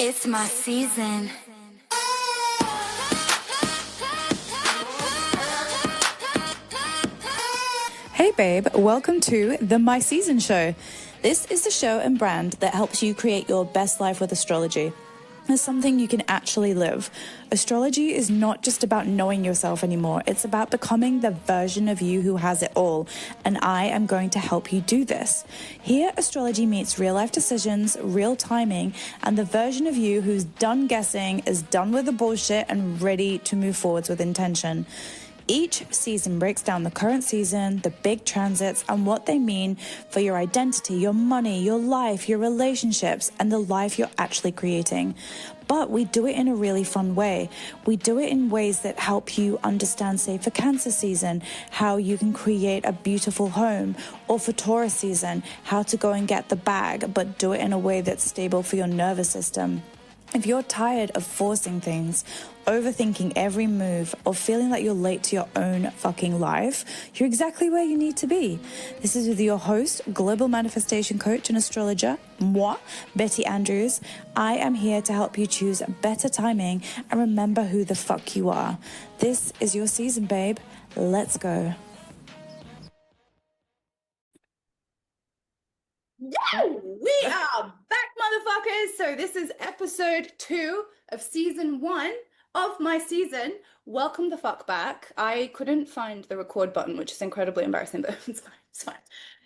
It's my season. Hey babe, welcome to the My Season Show. This is the show and brand that helps you create your best life with astrology. It's something you can actually live. Astrology is not just about knowing yourself anymore. It's about becoming the version of you who has it all. And I am going to help you do this. Here, astrology meets real life decisions, real timing, and the version of you who's done guessing, is done with the bullshit, and ready to move forwards with intention. Each season breaks down the current season, the big transits, and what they mean for your identity, your money, your life, your relationships, and the life you're actually creating. But we do it in a really fun way. We do it in ways that help you understand, say, for Cancer season, how you can create a beautiful home, or for Taurus season, how to go and get the bag, but do it in a way that's stable for your nervous system. If you're tired of forcing things, overthinking every move, or feeling like you're late to your own fucking life, you're exactly where you need to be. This is with your host, global manifestation coach and astrologer, moi, Betty Andrews. I am here to help you choose better timing and remember who the fuck you are. This is your season, babe. Let's go. Yeah, we are back, motherfuckers. So this is episode 2 of season 1 of my season. Welcome the fuck back. I couldn't find the record button, which is incredibly embarrassing, but it's fine. It's fine.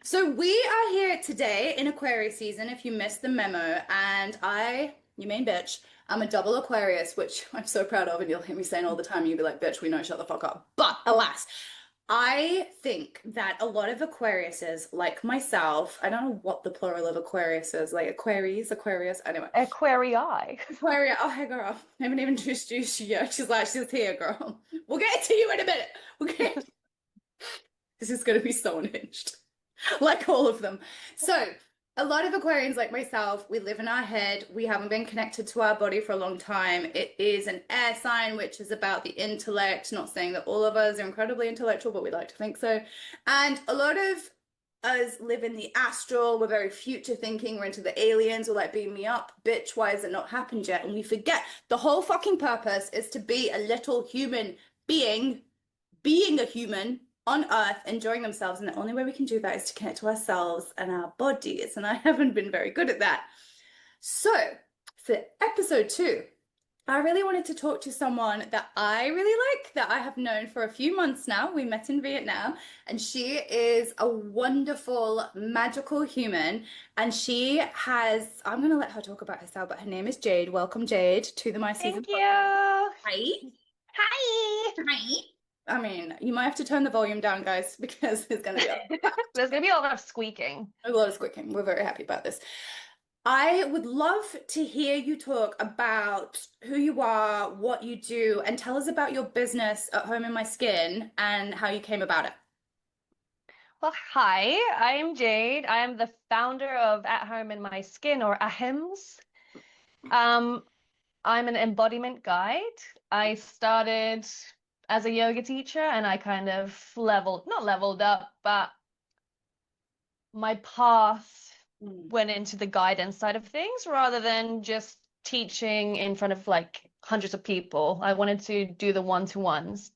So we are here today in Aquarius season, if you missed the memo, and you mean bitch, I'm a double Aquarius, which I'm so proud of, and you'll hear me saying all the time, you'll be like, bitch, we know, shut the fuck up. But alas, I think that a lot of Aquariuses, like myself, I don't know what the plural of Aquarius is, like Aquarius, anyway. Aquarii. Aquaria, oh, hey girl, I haven't even introduced you yet. She's here, girl. We'll get to you in a minute. This is going to be so unhinged, like all of them. So, a lot of Aquarians like myself, we live in our head. We haven't been connected to our body for a long time. It is an air sign, which is about the intellect. Not saying that all of us are incredibly intellectual, but we like to think so. And a lot of us live in the astral. We're very future thinking. We're into the aliens. We're like, beam me up. Bitch, why has it not happened yet? And we forget the whole fucking purpose is to be a little human being a human on earth, enjoying themselves, and the only way we can do that is to connect to ourselves and our bodies, and I haven't been very good at that. So for episode 2, I really wanted to talk to someone that I really like, that I have known for a few months now. We met in Vietnam, and she is a wonderful, magical human, and I'm going to let her talk about herself, but her name is Jade. Welcome, Jade, to the My Season Thank you. Hi. Hi. I mean, you might have to turn the volume down, guys, because there's going to be There's going to be a lot of squeaking. a lot of squeaking. We're very happy about this. I would love to hear you talk about who you are, what you do, and tell us about your business At Home in My Skin and how you came about it. Well, hi, I am Jade. I am the founder of At Home in My Skin, or AHIMS. I'm an embodiment guide. I started as a yoga teacher, and I kind of not leveled up, but my path went into the guidance side of things rather than just teaching in front of like hundreds of people. I wanted to do the one-to-ones.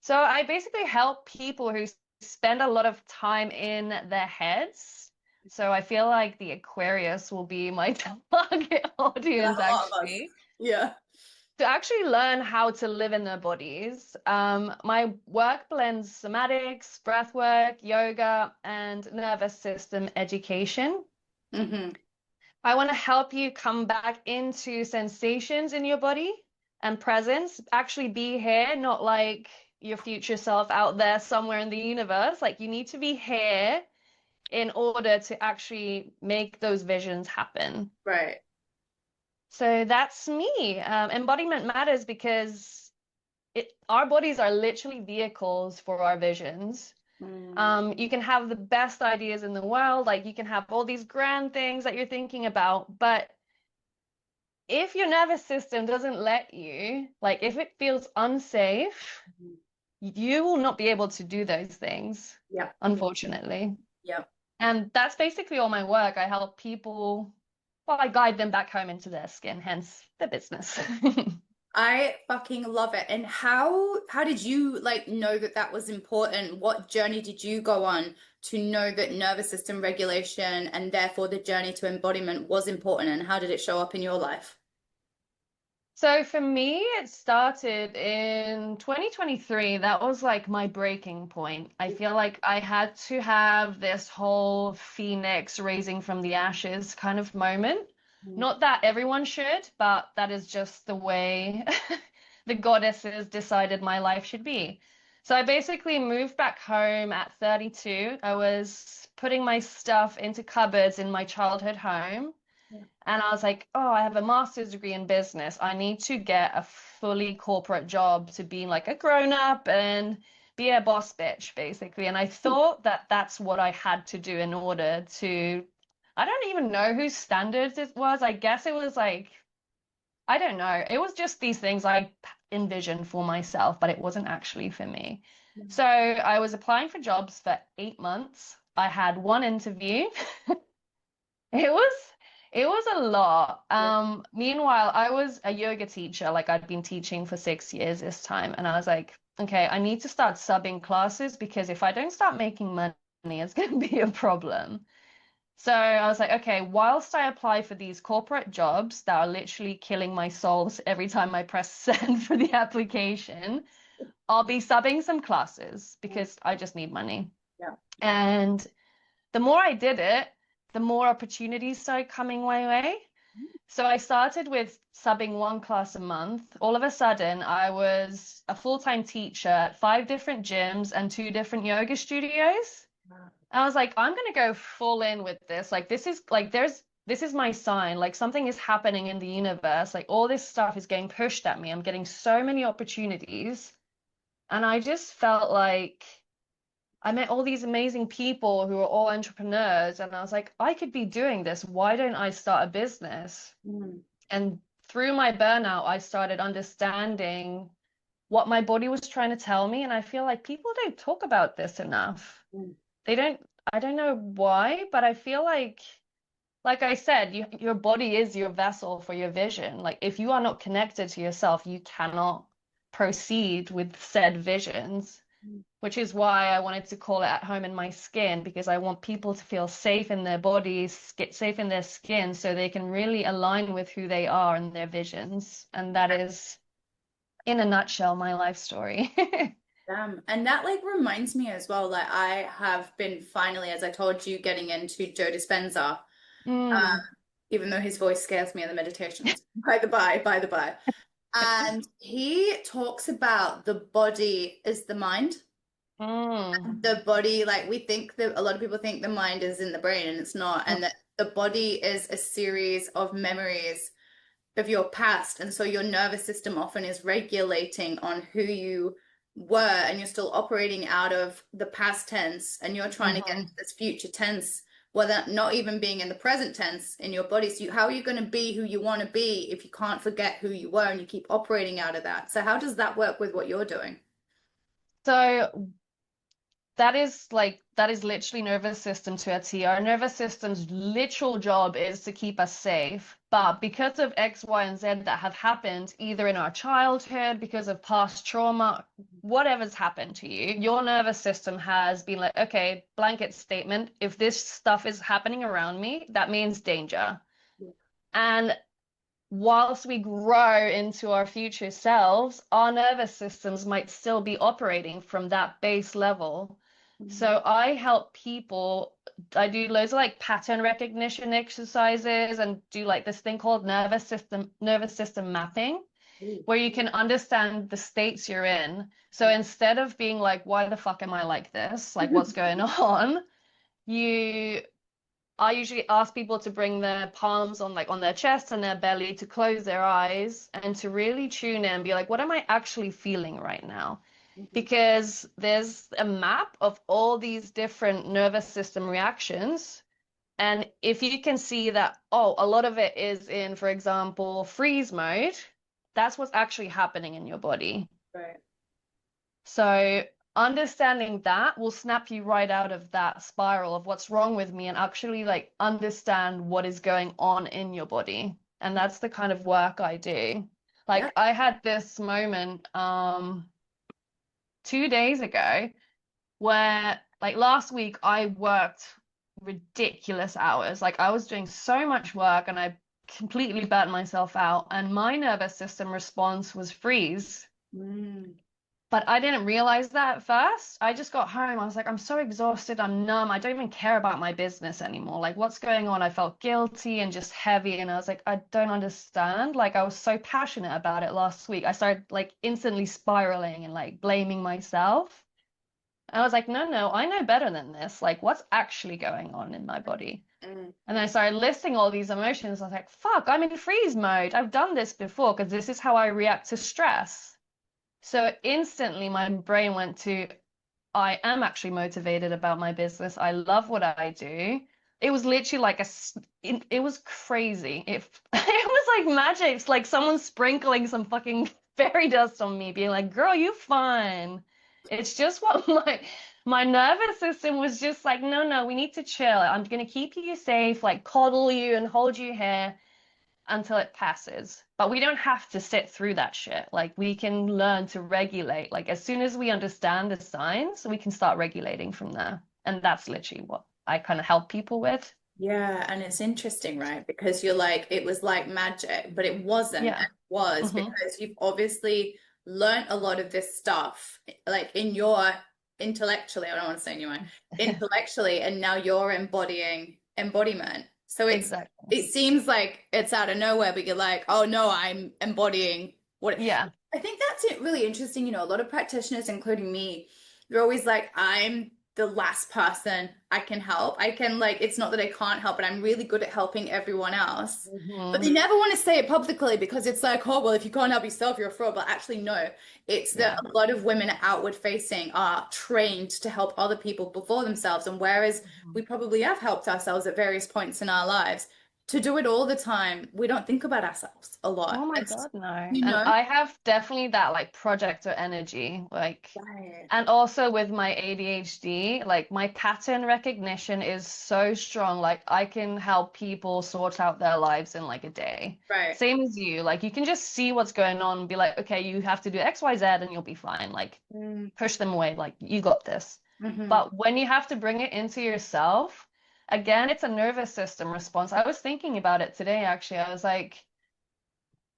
So I basically help people who spend a lot of time in their heads. So I feel like the Aquarius will be my target audience, actually. Yeah. To actually learn how to live in their bodies. My work blends somatics, breath work, yoga, and nervous system education. Mm-hmm. I want to help you come back into sensations in your body and presence. Actually be here, not like your future self out there somewhere in the universe. Like, you need to be here in order to actually make those visions happen. Right. So that's me. Embodiment matters because our bodies are literally vehicles for our visions. You can have the best ideas in the world, like you can have all these grand things that you're thinking about, but if your nervous system doesn't let you, like if it feels unsafe, you will not be able to do those things. Yeah. Unfortunately. Yeah. And that's basically all my work. I help people well, I guide them back home into their skin, hence the business. I fucking love it. And how did you like know that that was important? What journey did you go on to know that nervous system regulation and therefore the journey to embodiment was important? And how did it show up in your life? So for me, it started in 2023. That was like my breaking point. I feel like I had to have this whole phoenix raising from the ashes kind of moment. Not that everyone should, but that is just the way the goddesses decided my life should be. So I basically moved back home at 32. I was putting my stuff into cupboards in my childhood home. And I was like, oh, I have a master's degree in business. I need to get a fully corporate job to be like a grown up and be a boss bitch, basically. And I thought that that's what I had to do in order to, I don't even know whose standards it was. I guess it was like, I don't know. It was just these things I envisioned for myself, but it wasn't actually for me. So I was applying for jobs for 8 months. I had one interview. It was it was a lot. Meanwhile, I was a yoga teacher, like I'd been teaching for 6 years this time, and I was like, okay, I need to start subbing classes because if I don't start making money, it's going to be a problem. So I was like, okay, whilst I apply for these corporate jobs that are literally killing my soul every time I press send for the application, I'll be subbing some classes because I just need money. Yeah. And the more I did it, the more opportunities started coming my way. So I started with subbing one class a month. All of a sudden, I was a full-time teacher at 5 different gyms and 2 different yoga studios. I was like, I'm gonna go full in with this. Like this is like this is my sign. Like something is happening in the universe. Like all this stuff is getting pushed at me. I'm getting so many opportunities. And I just felt like I met all these amazing people who are all entrepreneurs, and I was like, I could be doing this. Why don't I start a business? And through my burnout, I started understanding what my body was trying to tell me. And I feel like people don't talk about this enough. They don't, I don't know why, but I feel like I said, your body is your vessel for your vision. Like if you are not connected to yourself, you cannot proceed with said visions, which is why I wanted to call it At Home in My Skin, because I want people to feel safe in their bodies, get safe in their skin, so they can really align with who they are and their visions. And that is, in a nutshell, my life story. And that like reminds me as well, like I have been finally, as I told you, getting into Joe Dispenza, even though his voice scares me in the meditations, by the by. And he talks about the body is the mind. The body, like we think that a lot of people think the mind is in the brain and it's not, and that the body is a series of memories of your past. And so your nervous system often is regulating on who you were, and you're still operating out of the past tense, and you're trying to get into this future tense, whether not even being in the present tense in your body. So how are you going to be who you want to be if you can't forget who you were and you keep operating out of that? So how does that work with what you're doing? So that is literally nervous system to a T. Our nervous system's literal job is to keep us safe. But because of X, Y, and Z that have happened, either in our childhood, because of past trauma, whatever's happened to you, your nervous system has been like, okay, blanket statement, if this stuff is happening around me, that means danger. And whilst we grow into our future selves, our nervous systems might still be operating from that base level. So I help people. I do loads of like pattern recognition exercises and do like this thing called nervous system mapping, where you can understand the states you're in. So instead of being like, why the fuck am I like this? Like, what's going on? I usually ask people to bring their palms on their chest and their belly, to close their eyes and to really tune in and be like, what am I actually feeling right now? Because there's a map of all these different nervous system reactions. And if you can see that, oh, a lot of it is in, for example, freeze mode, that's what's actually happening in your body. Right. So understanding that will snap you right out of that spiral of what's wrong with me and actually like understand what is going on in your body. And that's the kind of work I do. Like Yeah. I had this moment 2 days ago where like last week I worked ridiculous hours. Like I was doing so much work and I completely burnt myself out, and my nervous system response was freeze. Mm. But I didn't realize that at first. I just got home. I was like, I'm so exhausted. I'm numb. I don't even care about my business anymore. Like, what's going on? I felt guilty and just heavy. And I was like, I don't understand. Like, I was so passionate about it last week. I started like instantly spiraling and like blaming myself. And I was like, no, I know better than this. Like, what's actually going on in my body? Mm. And then I started listing all these emotions. I was like, fuck, I'm in freeze mode. I've done this before because this is how I react to stress. So instantly my brain went to, I am actually motivated about my business. I love what I do. It was literally like it was crazy. It was like magic. It's like someone sprinkling some fucking fairy dust on me, being like, girl, you fine. It's just what my nervous system was just like, no, we need to chill. I'm gonna keep you safe, like coddle you and hold you here until it passes. But we don't have to sit through that shit. Like we can learn to regulate. Like as soon as we understand the signs, we can start regulating from there. And that's literally what I kind of help people with. Yeah, and it's interesting, right? Because you're like, it was like magic, but it wasn't. Yeah. It was Hmm. because you've obviously learned a lot of this stuff, like in your intellectually, I don't want to say in your mind, intellectually, and now you're embodying embodiment. So Exactly. it seems like it's out of nowhere, but you're like, oh no, I'm embodying what Yeah. I think that's it really interesting. A lot of practitioners, including me, they're always like, I'm the last person I can help. I can like, it's not that I can't help, but I'm really good at helping everyone else. But Hmm. they never want to say it publicly because it's like, oh, well, if you can't help yourself, you're a fraud. But actually, no, it's that Yeah. a lot of women outward facing are trained to help other people before themselves. And whereas Mhm. we probably have helped ourselves at various points in our lives, to do it all the time, we don't think about ourselves a lot. Oh my And, God, no. you And know, I have definitely that like projector energy, like, right. and also with my ADHD, like my pattern recognition is so strong. Like I can help people sort out their lives in like a day. Right. Same as you. Like you can just see what's going on and be like, okay, you have to do X, Y, Z and you'll be fine. Like Mm. push them away. Like you got this. Hmm. But when you have to bring it into yourself, again, it's a nervous system response. I was thinking about it today, actually. I was like,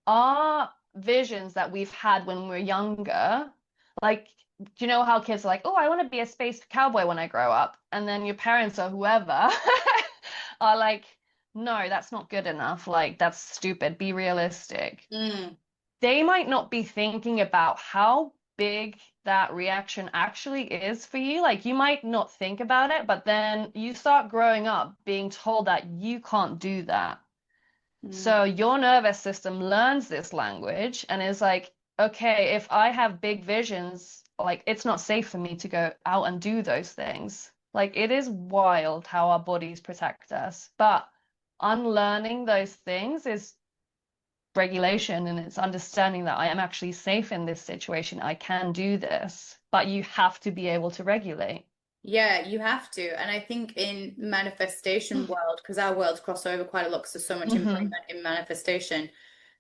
our visions that we've had when we're younger, like, do you know how kids are like, oh, I want to be a space cowboy when I grow up? And then your parents or whoever are like, no, that's not good enough. Like, that's stupid. Be realistic. Mm. They might not be thinking about how big that reaction actually is for you. Like, you might not think about it, but then you start growing up being told that you can't do that. Mm. So your nervous system learns this language and is like, okay, if I have big visions, like it's not safe for me to go out and do those things. Like it is wild how our bodies protect us. But unlearning those things is regulation, and it's understanding that I am actually safe in this situation. I can do this, but you have to be able to regulate. Yeah, you have to. And I think in manifestation world, because our worlds cross over quite a lot, because there's so much Hmm. embodiment in manifestation.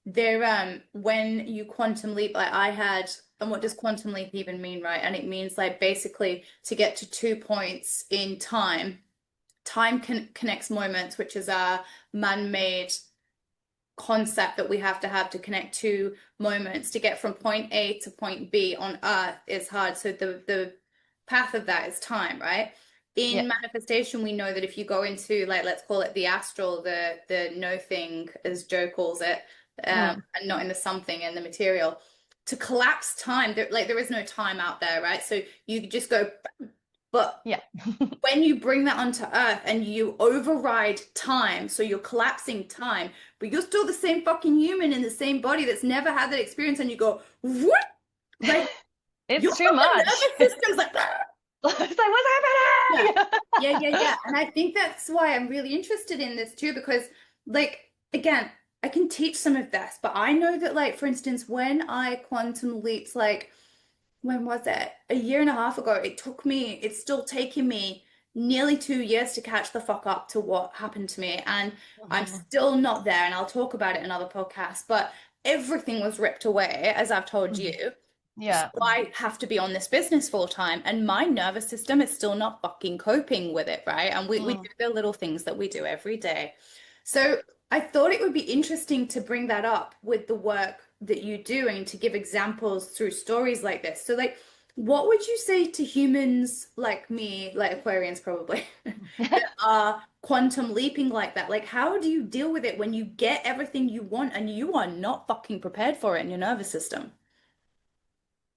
There, when you quantum leap, like I had, and what does quantum leap even mean, right? And it means like basically to get to 2 points in time. Time connects moments, which is our man-made concept that we have to connect two moments to get from point A to point B on Earth is hard. So the path of that is time, right? Yeah. In manifestation, we know that if you go into like let's call it the astral, the no thing, as Joe calls it, Mm. and not in the something and the material, to collapse time, there is no time out there, right? So you just go, but Yeah. when you bring that onto Earth and you override time, so you're collapsing time, but you're still the same fucking human in the same body that's never had that experience, and you go, what? Like your It's too fucking much. nervous system's like, It's like, what's yeah, happening? yeah. And I think that's why I'm really interested in this too, because like again, I can teach some of this, but I know that like for instance, when I quantum leaps, like when was it? A year and a half ago. It's still taking me nearly 2 years to catch the fuck up to what happened to me. And I'm Mhm. still not there. And I'll talk about it in other podcasts. But everything was ripped away, as I've told Mhm. you. So Yeah. I have to be on this business full time. And my nervous system is still not fucking coping with it, right? And we do Mm. the little things that we do every day. So I thought it would be interesting to bring that up with the work that you do and to give examples through stories like this. So, like, what would you say to humans like me, like Aquarians probably, that are quantum leaping like that? Like, how do you deal with it when you get everything you want and you are not fucking prepared for it in your nervous system?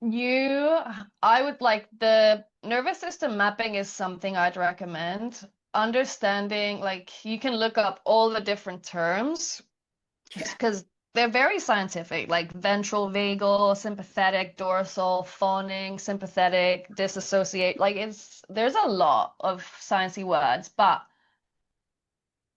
You, I would like the nervous system mapping is something I'd recommend. Understanding, like, you can look up all the different terms Yeah. because they're very scientific, like ventral vagal, sympathetic, dorsal, phoning, sympathetic, disassociate. Like, there's a lot of sciencey words, but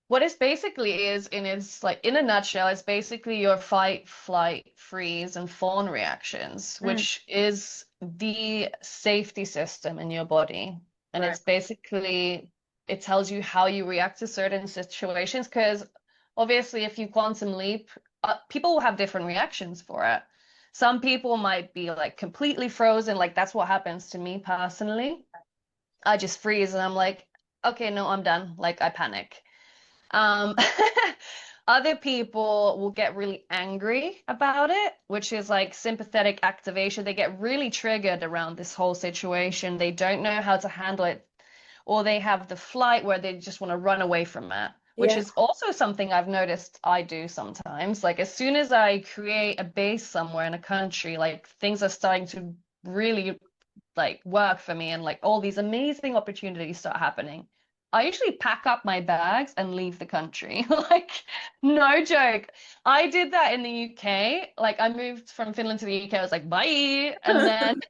what it basically is, in its like in a nutshell, it's basically your fight, flight, freeze, and fawn reactions, Mm, which is the safety system in your body. And right. it's basically, it tells you how you react to certain situations. Because obviously, if you quantum leap, people will have different reactions for it. Some people might be like completely frozen, like that's what happens to me personally. I just freeze and I'm like, okay, no, I'm done. Like I panic. Um, other people will get really angry about it, which is like sympathetic activation. They get really triggered around this whole situation. They don't know how to handle it, or they have the flight where they just want to run away from it, which Yeah. is also something I've noticed I do sometimes. Like as soon as I create a base somewhere in a country, like things are starting to really like work for me and like all these amazing opportunities start happening. I usually pack up my bags and leave the country. Like, no joke. I did that in the UK. Like, I moved from Finland to the UK. I was like, bye. And then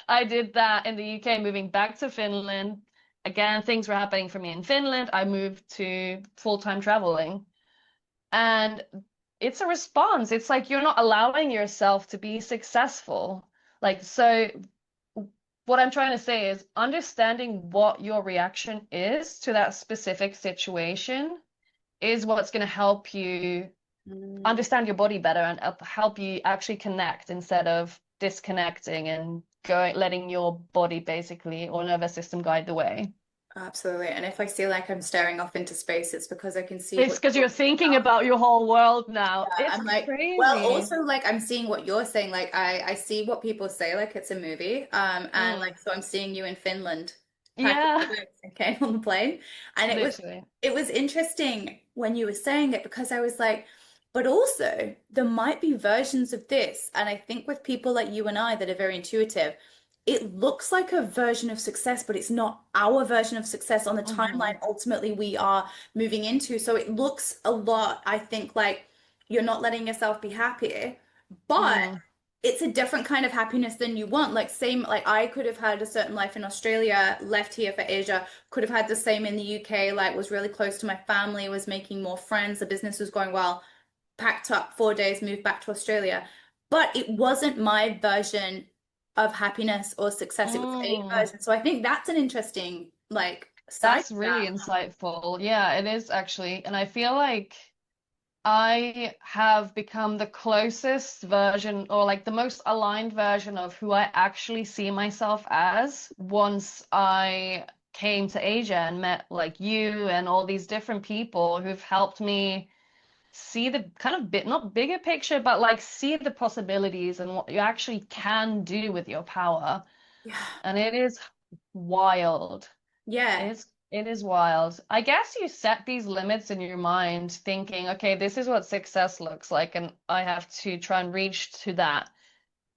I did that in the UK, moving back to Finland. Again, things were happening for me in Finland. I moved to full-time traveling. And it's a response. It's like you're not allowing yourself to be successful. Like, so what I'm trying to say is understanding what your reaction is to that specific situation is what's going to help you Mm. understand your body better and help you actually connect instead of disconnecting and going letting your body basically or nervous system guide the way. Absolutely. And if I feel like I'm staring off into space, it's because I can see It's what because you're you're talking thinking about. about your whole world now. It's I'm like, well, crazy. also like I'm seeing what you're saying. Like I see what people say like it's a movie. And Mm. like so I'm seeing you in Finland packing Yeah, your bags, okay, on the plane. And literally. it was interesting when you were saying it because I was like, but also there might be versions of this. And I think with people like you and I that are very intuitive, it looks like a version of success, but it's not our version of success on the Hmm. timeline ultimately we are moving into. So it looks a lot, I think, like you're not letting yourself be happy, but Mm. it's a different kind of happiness than you want. Like same, like I could have had a certain life in Australia, left here for Asia, could have had the same in the UK, like was really close to my family, was making more friends, the business was going well, packed up 4 days, moved back to Australia. But it wasn't my version of happiness or success. It was a Mm. version. So I think that's an interesting like side of That's really that. insightful. Yeah, it is actually. And I feel like I have become the closest version or like the most aligned version of who I actually see myself as once I came to Asia and met like you and all these different people who've helped me see the kind of bit, not bigger picture, but like see the possibilities and what you actually can do with your power. Yeah. And it is wild. Yeah. It is wild. I guess you set these limits in your mind, thinking, okay, this is what success looks like, and I have to try and reach to that.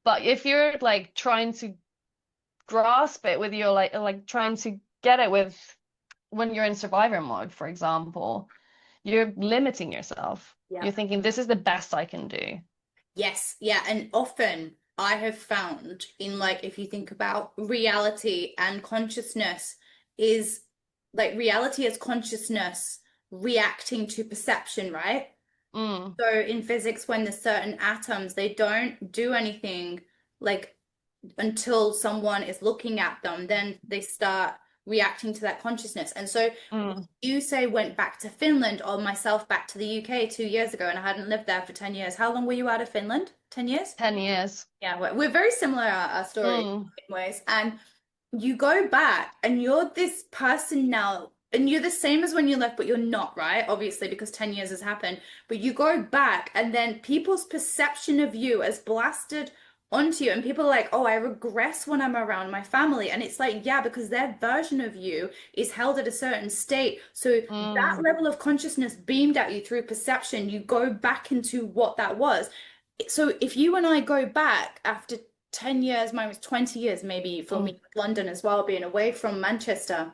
But if you're like trying to grasp it with your like trying to get it with when you're in survivor mode, for example, you're limiting yourself. Yeah. You're thinking, this is the best I can do. Yes, yeah, and often I have found in like if you think about reality and consciousness is like reality is consciousness reacting to perception, right? Mm, So in physics, when there's certain atoms, they don't do anything like until someone is looking at them, then they start reacting to that consciousness. And so you say went back to Finland, or myself back to the UK 2 years ago, and I hadn't lived there for 10 years. How long were you out of Finland? 10 years? 10 years. Yeah, we're very similar, our story in ways. And you go back and you're this person now, and you're the same as when you left, but you're not, right? Obviously, because 10 years has happened. But you go back, and then people's perception of you as blasted onto you, and people are like, oh, I regress when I'm around my family. And it's like, yeah, because their version of you is held at a certain state. So that level of consciousness beamed at you through perception, you go back into what that was. So if you and I go back after 10 years, mine was 20 years, maybe for me, London as well, being away from Manchester,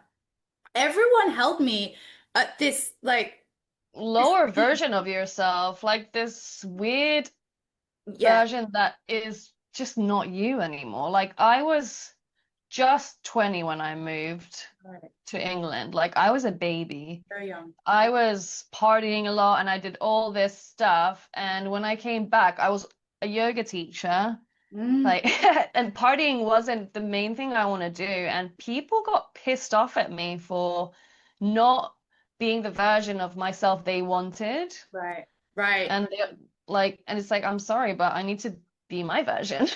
everyone held me at this like lower version of yourself, like this weird version that is just not you anymore. Like I was just 20 when I moved to England. Like I was a baby. Very young. I was partying a lot and I did all this stuff. And when I came back, I was a yoga teacher. Like, and partying wasn't the main thing I want to do. And people got pissed off at me for not being the version of myself they wanted. Right. Right. And and it's like, I'm sorry, but I need to be my version.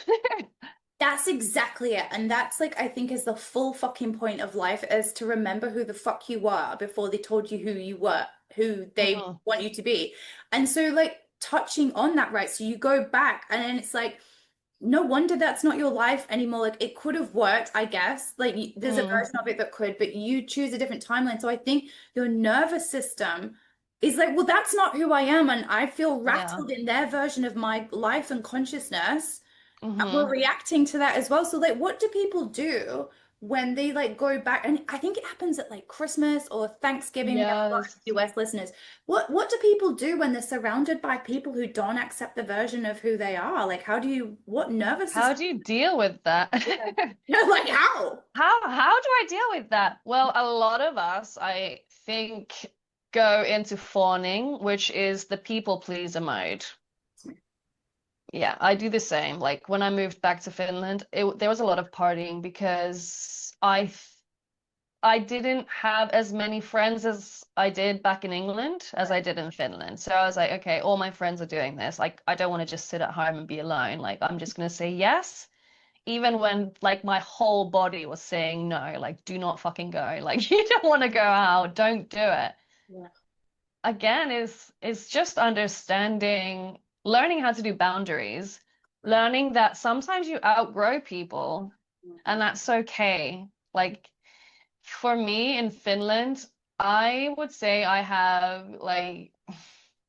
That's exactly it. And that's like, I think is the full fucking point of life, is to remember who the fuck you were before they told you who you were, who they want you to be. And so like touching on that, right? So you go back and then it's like, no wonder that's not your life anymore. Like it could have worked, I guess. Like there's a version of it that could, but you choose a different timeline. So I think your nervous system is like, well, that's not who I am. And I feel rattled in their version of my life and consciousness. And we're reacting to that as well. So like, what do people do when they like go back? And I think it happens at like Christmas or Thanksgiving. We have a lot of US listeners. What do people do when they're surrounded by people who don't accept the version of who they are? Like, what nervous system? How do you deal with that? Yeah, like how? How do I deal with that? Well, a lot of us, I think, go into fawning, which is the people pleaser mode. Yeah, I do the same. Like when I moved back to Finland, there was a lot of partying because I didn't have as many friends as I did back in England as I did in Finland. So I was like, okay, all my friends are doing this. Like I don't want to just sit at home and be alone. Like I'm just gonna say yes, even when like my whole body was saying no, like do not fucking go. Like you don't want to go out, don't do it. Yeah. Again, is just understanding, learning how to do boundaries, learning that sometimes you outgrow people and that's okay. Like for me in Finland, I would say I have like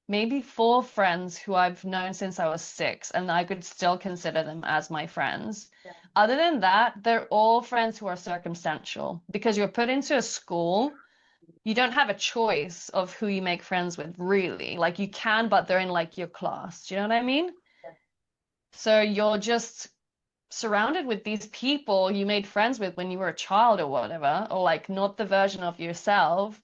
maybe 4 friends who I've known since I was 6 and I could still consider them as my friends. Yeah. Other than that, they're all friends who are circumstantial because you're put into a school. You don't have a choice of who you make friends with, really. Like you can, but they're in like your class. Do you know what I mean? Yeah. So you're just surrounded with these people you made friends with when you were a child or whatever, or like not the version of yourself.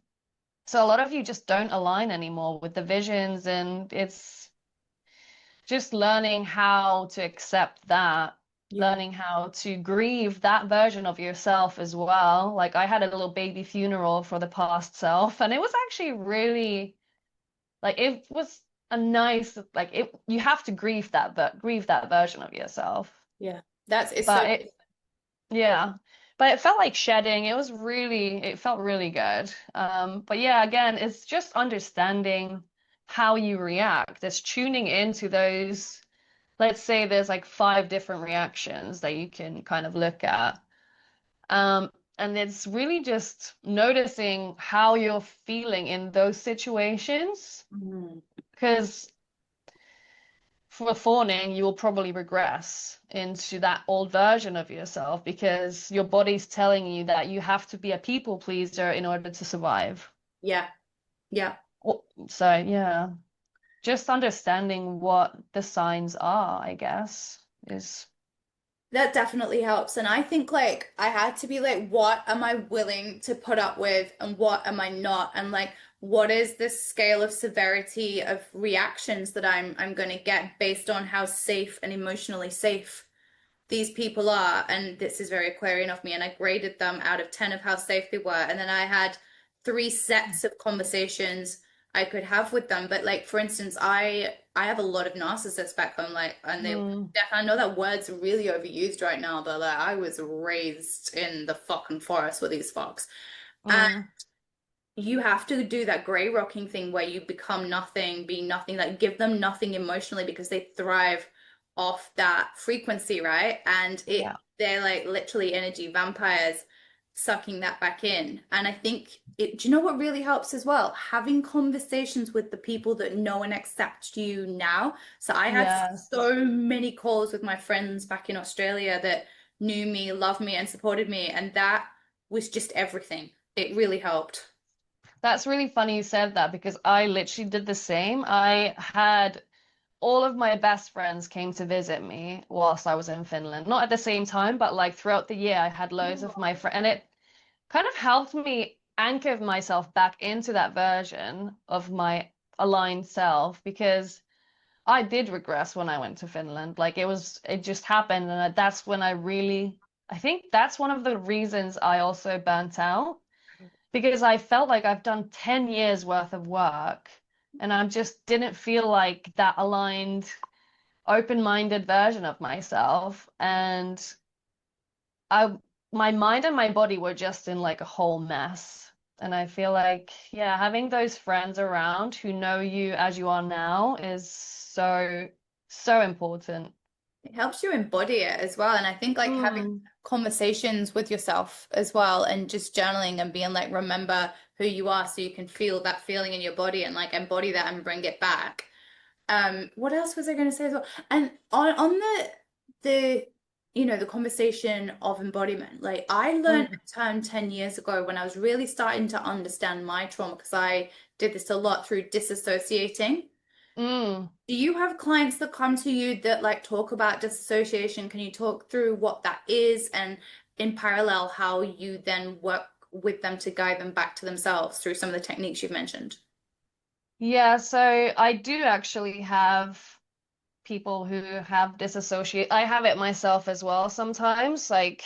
So a lot of you just don't align anymore with the visions, and it's just learning how to accept that. Learning how to grieve that version of yourself as well. Like I had a little baby funeral for the past self, and it was actually really like it was a nice you have to grieve that version of yourself. Yeah. But it felt like shedding. It felt really good. But yeah, again, it's just understanding how you react. It's tuning into those. Let's say there's like 5 different reactions that you can kind of look at. And it's really just noticing how you're feeling in those situations. Because for fawning, you will probably regress into that old version of yourself because your body's telling you that you have to be a people pleaser in order to survive. Yeah. Yeah. So yeah. Just understanding what the signs are, I guess, is that definitely helps. And I think like I had to be like, what am I willing to put up with and what am I not? And like, what is the scale of severity of reactions that I'm going to get based on how safe and emotionally safe these people are, and this is very Aquarian of me, and I graded them out of 10 of how safe they were. And then I had 3 sets of conversations I could have with them. But like, for instance, I have a lot of narcissists back home, like, and they I know that word's really overused right now, but like, I was raised in the fucking forest with these fucks. And you have to do that gray rocking thing where you become nothing, be nothing, like give them nothing emotionally because they thrive off that frequency, right? And they're like literally energy vampires sucking that back in. And I think do you know what really helps as well? Having conversations with the people that know and accept you now. So I had so many calls with my friends back in Australia that knew me, loved me, and supported me. And that was just everything. It really helped. That's really funny you said that because I literally did the same. I had all of my best friends came to visit me whilst I was in Finland. Not at the same time, but like throughout the year, I had loads of my friends, and it kind of helped me anchor myself back into that version of my aligned self because I did regress when I went to Finland. Like it just happened, and that's when I think that's one of the reasons I also burnt out because I felt like I've done 10 years worth of work and I just didn't feel like that aligned, open-minded version of myself. And my mind and my body were just in like a whole mess. And I feel like, having those friends around who know you as you are now is so, so important. It helps you embody it as well. And I think like having conversations with yourself as well and just journaling and being like, remember who you are so you can feel that feeling in your body and like embody that and bring it back. What else was I going to say as well? And on the the conversation of embodiment, like I learned a term 10 years ago when I was really starting to understand my trauma because I did this a lot through disassociating. Do you have clients that come to you that like talk about disassociation? Can you talk through what that is and in parallel how you then work with them to guide them back to themselves through some of the techniques you've mentioned? Yeah, so I do actually have people who have disassociate. I have it myself as well sometimes. Like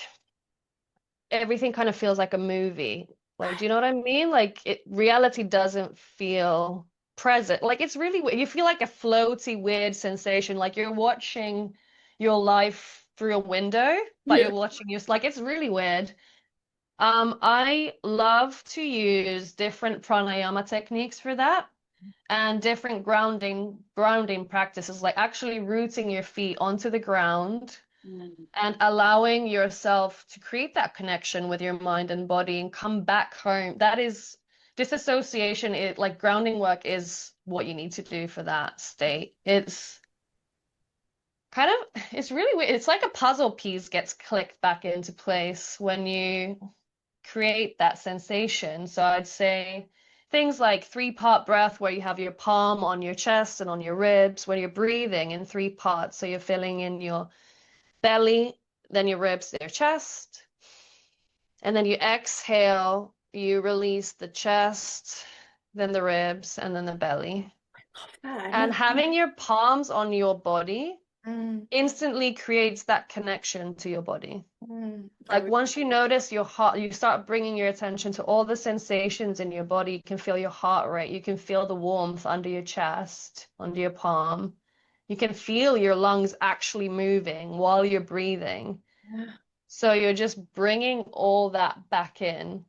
everything kind of feels like a movie. Like, do you know what I mean? Like reality doesn't feel present. Like it's really weird. You feel like a floaty, weird sensation, like you're watching your life through a window, but you're watching your like it's really weird. I love to use different pranayama techniques for that and different grounding practices, like actually rooting your feet onto the ground and allowing yourself to create that connection with your mind and body and come back home. That is disassociation. It like grounding work is what you need to do for that state. It's really weird. It's like a puzzle piece gets clicked back into place when you create that sensation. So I'd say things like 3-part breath where you have your palm on your chest and on your ribs when you're breathing in 3 parts. So you're filling in your belly, then your ribs, your chest. And then you exhale, you release the chest, then the ribs, and then the belly. And having your palms on your body instantly creates that connection to your body. Like once you notice your heart, you start bringing your attention to all the sensations in your body. You can feel your heart rate. You can feel the warmth under your chest, under your palm. You can feel your lungs actually moving while you're breathing. So you're just bringing all that back in.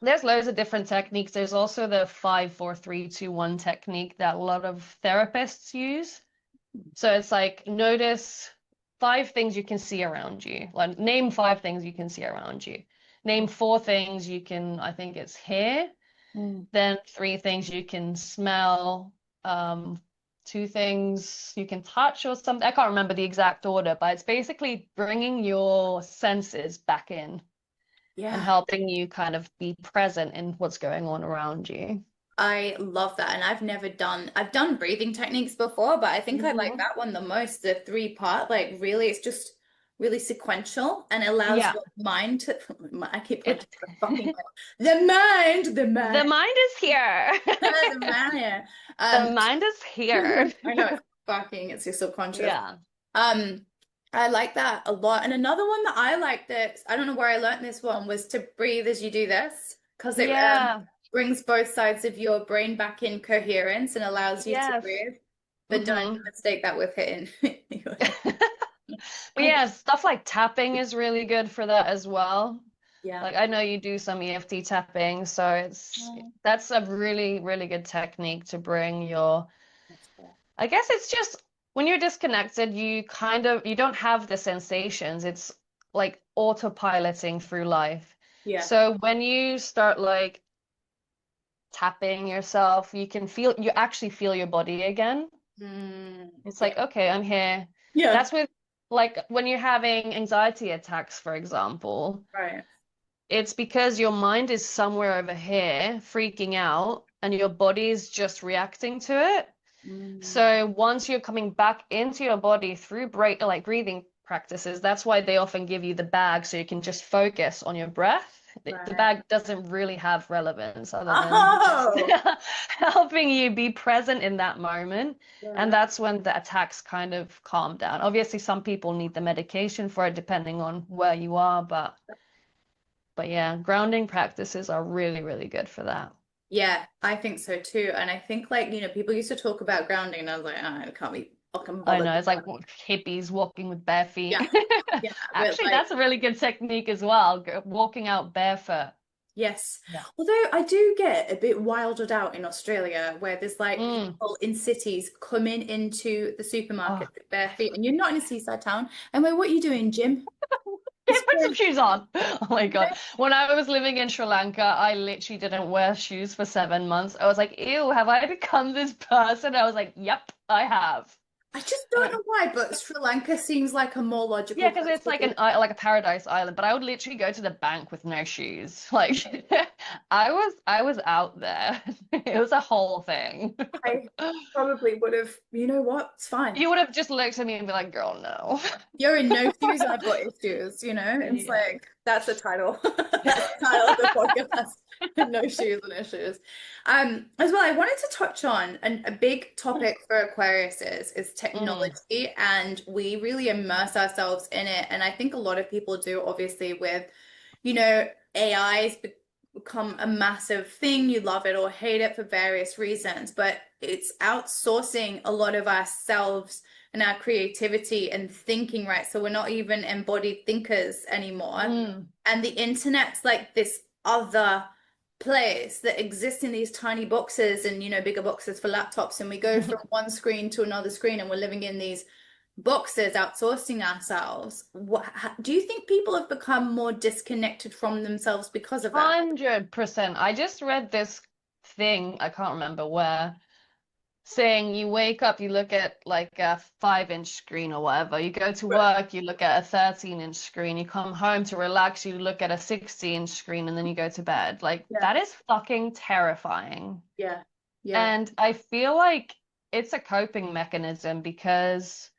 There's loads of different techniques. There's also the 5, 4, 3, 2, 1 technique that a lot of therapists use. So it's like notice 5 things you can see around you. Like name 5 things you can see around you. Name 4 things you can, I think it's hear. Then 3 things you can smell. 2 things you can touch or something. I can't remember the exact order, but it's basically bringing your senses back in and helping you kind of be present in what's going on around you. I love that. And I've done breathing techniques before, but I think I like that one the most, the 3-part, like really, it's just really sequential and allows your mind to, I keep pointing to the fucking, the mind. The mind is here. The mind, the mind is here. I know, it's your subconscious. I like that a lot. And another one that I like that I don't know where I learned this one was to breathe as you do this because it Yeah. brings both sides of your brain back in coherence and allows you to Yes. breathe. But don't Hmm. mistake that with hitting your head. But yeah, stuff like tapping is really good for that as well. Yeah. Like I know you do some EFT tapping, so that's a really, really good technique to bring your, That's fair. I guess it's just when you're disconnected, you don't have the sensations. It's like autopiloting through life. Yeah. So when you start like tapping yourself, you actually feel your body again. It's Yeah. like, okay, I'm here. Yeah. That's with like when you're having anxiety attacks, for example. Right. It's because your mind is somewhere over here freaking out and your body's just reacting to it. Mm, So once you're coming back into your body through breathing practices, that's why they often give you the bag so you can just focus on your breath. The right. bag doesn't really have relevance other than just Oh, helping you be present in that moment. And yeah. that's when the attacks kind of calm down. Obviously, some people need the medication for it depending on where you are, but yeah, grounding practices are really, really good for that. Yeah, I think so too. And I think like, people used to talk about grounding and I was like, oh, I can't be fucking I bothered know, with it's like that. hippies walking with bare feet. Yeah, yeah. But Actually, like, that's a really good technique as well, walking out barefoot. yes. Yeah. Although I do get a bit wilded out in Australia where there's like Mm. people in cities coming into the Oh, supermarket with bare feet and you're not in a seaside town. And like, what are you doing, Jim? Just put some wearing, shoes on. Oh my God. When I was living in Sri Lanka, I literally didn't wear shoes for 7 months. I was like, ew, have I become this person? I was like, yep, I have. I just don't know why, but Sri Lanka seems like a more Yeah, logical because place it's to like be. like a paradise island, but I would literally go to the bank with no shoes. Like I was out there. It was a whole thing. I probably would have, you know what? It's fine. You would have just looked at me and be like, girl, no. You're in no shoes, I've got issues, It's Yeah. like that's the title. That's the title of the podcast. No shoes and issues. As well, I wanted to touch on a big topic for Aquarius is Mm, technology, and we really immerse ourselves in it. And I think a lot of people do, obviously, with, AI's become a massive thing. You love it or hate it for various reasons, but it's outsourcing a lot of ourselves and our creativity and thinking, right? So we're not even embodied thinkers anymore. mm. And the internet's like this other place that exists in these tiny boxes and, bigger boxes for laptops. And we go from one screen to another screen and we're living in these boxes, outsourcing ourselves. Do you think people have become more disconnected from themselves because of that? 100%. I just read this thing, I can't remember where, saying you wake up, you look at like a 5-inch screen or whatever. You go to Right. work, you look at a 13-inch screen. You come home to relax, you look at a 60-inch screen, and then you go to bed. Like Yeah, that is fucking terrifying. yeah, yeah, And I feel like it's a coping mechanism because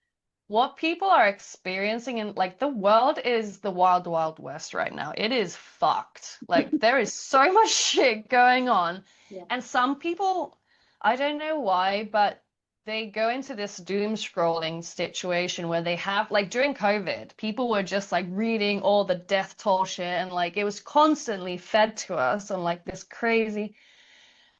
what people are experiencing in like the world is the wild, wild west right now. It is fucked. Like there is so much shit going on. yeah. And some people, I don't know why, but they go into this doom scrolling situation where they have like during COVID, people were just like reading all the death toll shit and like it was constantly fed to us on like this crazy.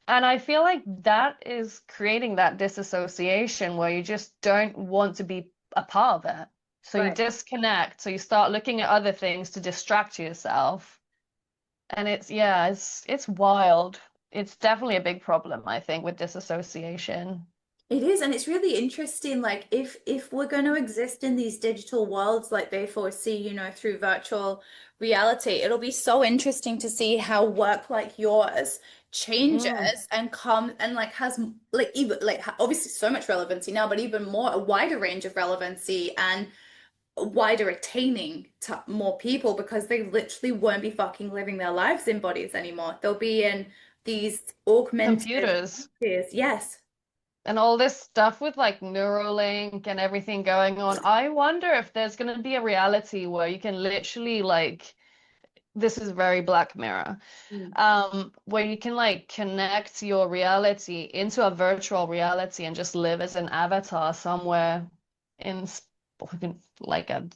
And I feel like that is creating that disassociation where you just don't want to be a part of it. So you Right. disconnect. So you start looking at other things to distract yourself. And it's wild. It's definitely a big problem, I think, with disassociation. It is, and it's really interesting. Like, if we're going to exist in these digital worlds like they foresee, through virtual reality, it'll be so interesting to see how work like yours Mm, changes and come and like has like even like obviously so much relevancy now, but even more a wider range of relevancy and wider attaining to more people because they literally won't be fucking living their lives in bodies anymore. They'll be in these augmented computers. spheres. Yes. And all this stuff with like Neuralink and everything going on. I wonder if there's going to be a reality where you can literally like this is very Black Mirror, Mm. where you can like connect your reality into a virtual reality and just live as an avatar somewhere in like a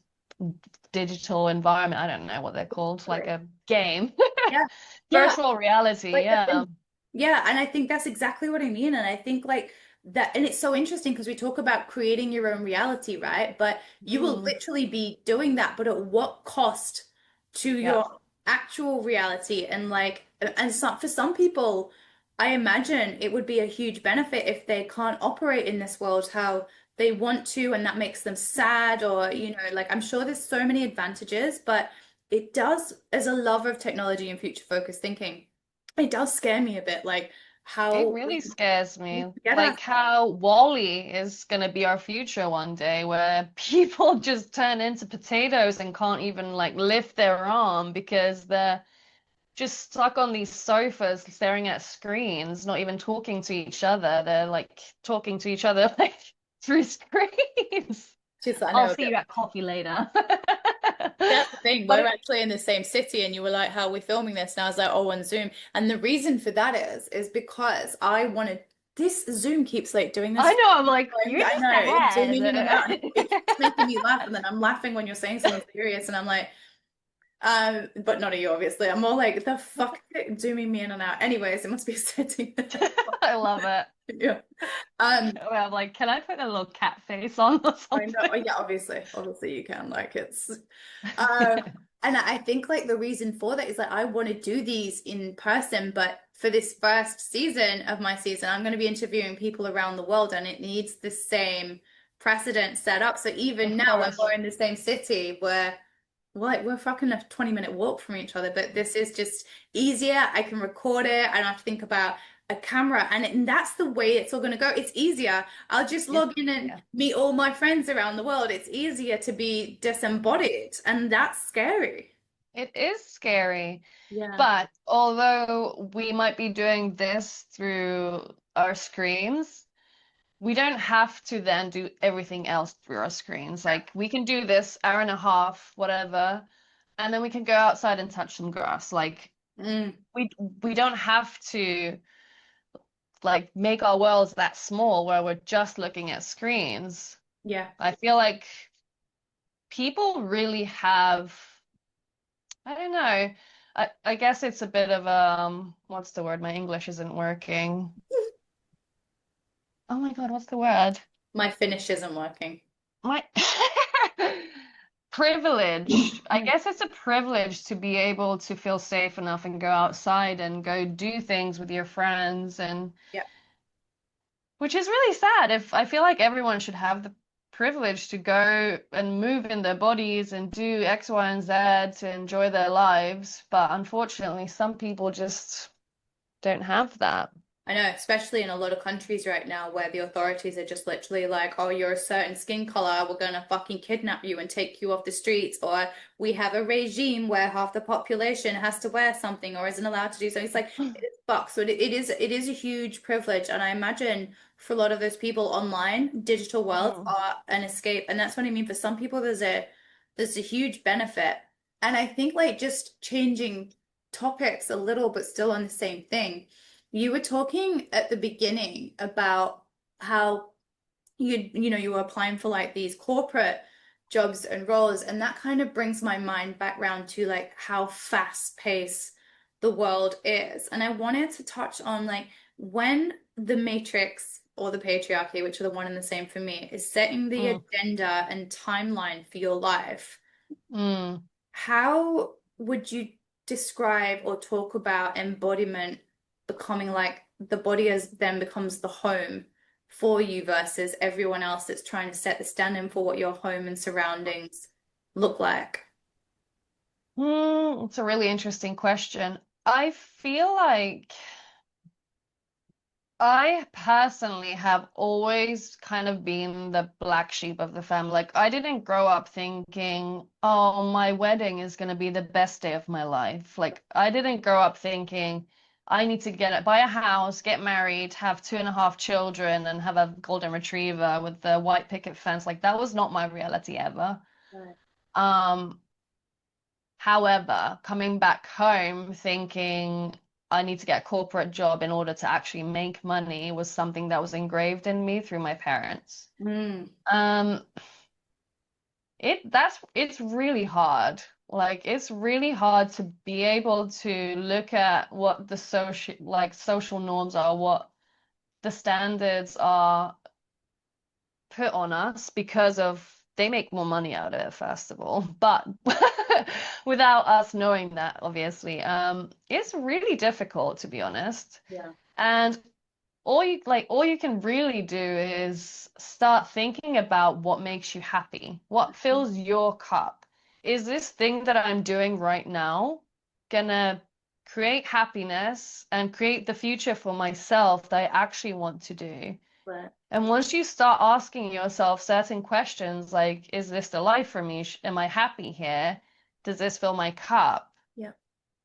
digital environment. I don't know what they're called, like a game. Yeah. Yeah. Virtual reality, Like the yeah. thing. Yeah, and I think that's exactly what I mean. And I think like that, and it's so interesting because we talk about creating your own reality, right? But you will Mm, literally be doing that, but at what cost to yeah. your actual reality? And like, and some for some people, I imagine it would be a huge benefit if they can't operate in this world how they want to, and that makes them sad, or like I'm sure there's so many advantages, but it does, as a lover of technology and future focused thinking, it does scare me a bit, like It how really scares we me. forget Like ourselves. how Wally is going to be our future one day, where people just turn into potatoes and can't even like lift their arm because they're just stuck on these sofas staring at screens, not even talking to each other. They're like talking to each other like through screens. Just, I I'll know a see bit. you at coffee later. That's the thing. But We're actually in the same city, and you were like, "How are we filming this?" And I was like, "Oh, on Zoom." And the reason for that is because I wanted this. Zoom keeps like doing I this. know, I'm like, you're I just know it's zooming in and out, and ahead. it keeps making me laugh. And then I'm laughing when you're saying something serious, and I'm like, but not at you, obviously. I'm more like, the fuck is it zooming me in and out. Anyways, it must be a setting. I love it. Yeah. Um, Where I'm like, can I put a little cat face on or I know. something? Oh, yeah, obviously you can. Like it's um and I think like the reason for that is like I want to do these in person, but for this first season of my season, I'm going to be interviewing people around the world, and it needs the same precedent set up. So even Of now when course. we're in the same city, we're fucking a 20-minute walk from each other, but this is just easier. I can record it. I don't have to think about a camera, and that's the way it's all going to go. It's easier. I'll just It's, log in and yeah. meet all my friends around the world. It's easier to be disembodied, and that's scary. It is scary. Yeah. But although we might be doing this through our screens, we don't have to then do everything else through our screens. Like we can do this hour and a half, whatever, and then we can go outside and touch some grass. Like Mm, we don't have to like make our worlds that small where we're just looking at screens. yeah. I feel like people really have, I don't know. I guess it's a bit of what's the word? My English isn't working. Oh my God, what's the word? My finish isn't working. My privilege. I Mm, guess it's a privilege to be able to feel safe enough and go outside and go do things with your friends, and yeah. which is really sad. If I feel like everyone should have the privilege to go and move in their bodies and do X, Y, and Z to enjoy their lives, but unfortunately, some people just don't have that. I know, especially in a lot of countries right now where the authorities are just literally like, oh, you're a certain skin color, we're gonna fucking kidnap you and take you off the streets. Or we have a regime where half the population has to wear something or isn't allowed to do so. It's like it is fucked. So it is a huge privilege. And I imagine for a lot of those people online, digital worlds Mm, are an escape. And that's what I mean. For some people, there's a huge benefit. And I think like just changing topics a little, but still on the same thing. You were talking at the beginning about how you were applying for like these corporate jobs and roles, and that kind of brings my mind back round to like how fast paced the world is. And I wanted to touch on like when the matrix or the patriarchy, which are the one and the same for me, is setting the mm, agenda and timeline for your life. mm. How would you describe or talk about embodiment becoming like the body as then becomes the home for you versus everyone else that's trying to set the standard for what your home and surroundings look like? It's a really interesting question. I feel like I personally have always kind of been the black sheep of the family. Like, I didn't grow up thinking, oh, my wedding is going to be the best day of my life. Like, I didn't grow up thinking, I need to buy a house, get married, have 2.5 children, and have a golden retriever with the white picket fence. Like, that was not my reality ever. Right. Um, However, coming back home thinking I need to get a corporate job in order to actually make money was something that was engraved in me through my parents. Mm, Um, It's really hard. Like it's really hard to be able to look at what the social norms are, what the standards are put on us because of they make more money out of it, first of all. But without us knowing that, obviously, it's really difficult to be honest. Yeah. And all you can really do is start thinking about what makes you happy, what fills your cup. Is this thing that I'm doing right now gonna create happiness and create the future for myself that I actually want to do? Right. And once you start asking yourself certain questions like, is this the life for me? Am I happy here? Does this fill my cup? Yeah.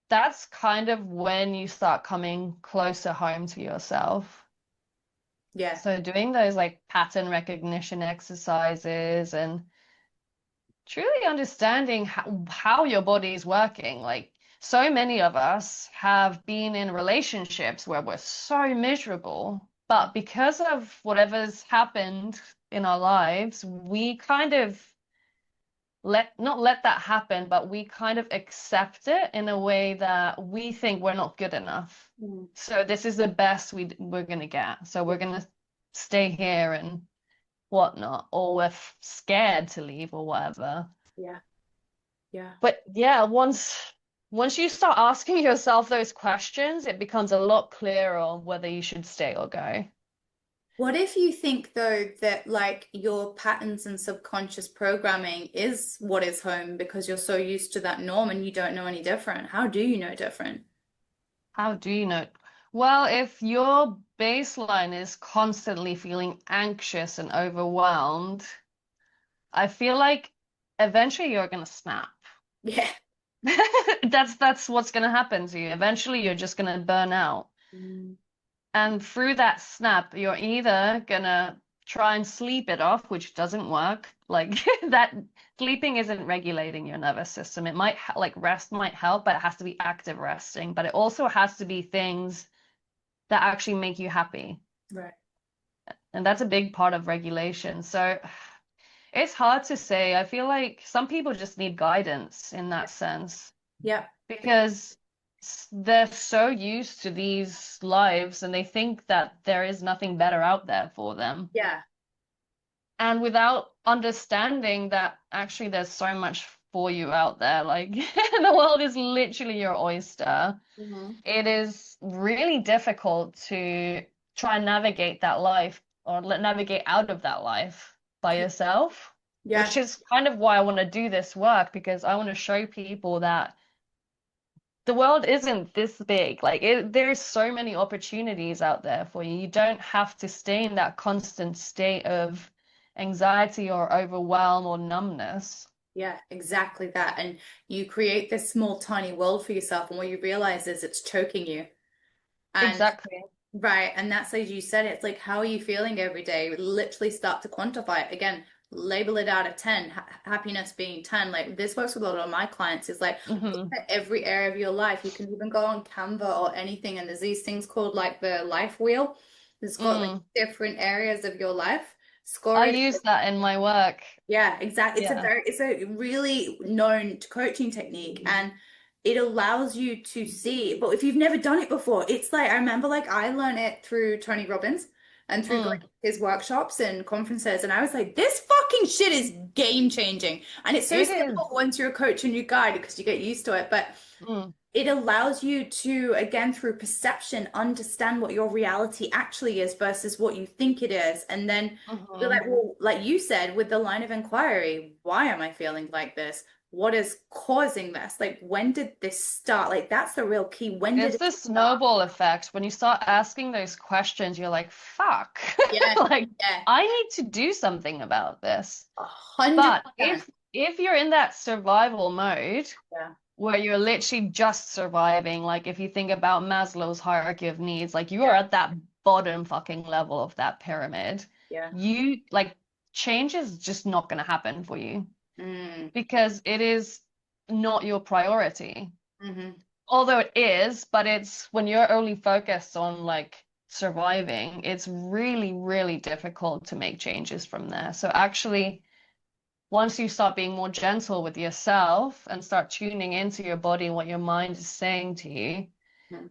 That's kind of when you start coming closer home to yourself. Yeah. So doing those like pattern recognition exercises and truly understanding how your body is working. Like so many of us have been in relationships where we're so miserable, but because of whatever's happened in our lives, we kind of not let that happen, but we kind of accept it in a way that we think we're not good enough. Mm. So this is the best we're gonna get. So we're gonna stay here and whatnot, or we're scared to leave or whatever. Yeah. Yeah. But yeah, once you start asking yourself those questions, it becomes a lot clearer on whether you should stay or go. What if you think though that like your patterns and subconscious programming is what is home because you're so used to that norm and you don't know any different? How do you know different? How do you know? Well, if your baseline is constantly feeling anxious and overwhelmed, I feel like eventually you're gonna snap. Yeah. That's what's gonna happen to you. Eventually you're just gonna burn out. Mm. And through that snap, you're either gonna try and sleep it off, which doesn't work. Like that sleeping isn't regulating your nervous system. It might like rest might help, but it has to be active resting. But it also has to be things that actually make you happy. Right. And that's a big part of regulation. So it's hard to say. I feel like some people just need guidance in that sense Yeah. because they're so used to these lives and they think that there is nothing better out there for them. Yeah. And without understanding that actually there's so much for you out there, like the world is literally your oyster. Mhm. It is really difficult to try and navigate that life or navigate out of that life by yourself, Yeah. which is kind of why I want to do this work because I want to show people that the world isn't this big. Like there's so many opportunities out there for you. You don't have to stay in that constant state of anxiety or overwhelm or numbness. Yeah, exactly that. And you create this small, tiny world for yourself, and what you realize is it's choking you. And Exactly. right, and that's as you said, it's like, how are you feeling every day? Literally start to quantify it. Again, label it out of 10, happiness being 10. Like this works with a lot of my clients, is like look Hmm. at every area of your life. You can even go on Canva or anything, and there's these things called like the life wheel. It's got like Mm. different areas of your life. Score I it. use that in my work. Yeah, exactly. Yeah. It's a really known coaching technique, and it allows you to see. But if you've never done it before, it's like I remember like I learned it through Tony Robbins and through going Mm. to his workshops and conferences, and I was like, this fucking shit is game changing. And it's so It is. simple once you're a coach and you guide because you get used to it. But Mm. it allows you to, again, through perception, understand what your reality actually is versus what you think it is. And then be Hmm. like, well, like you said, with the line of inquiry, why am I feeling like this? What is causing this? Like, when did this start? Like, that's the real key. When did It's it the start? snowball effect. When you start asking those questions, you're like, fuck. Yeah, Like, yeah, I need to do something about this. But 100%. if you're in that survival mode Yeah, where you're literally just surviving, like if you think about Maslow's hierarchy of needs, like you are yeah, at that bottom fucking level of that pyramid, yeah. you like change is just not going to happen for you Mm, because it is not your priority. hmm. Although it is, but it's when you're only focused on like surviving, it's really, really difficult to make changes from there. So actually, once you start being more gentle with yourself and start tuning into your body and what your mind is saying to you, Mhm.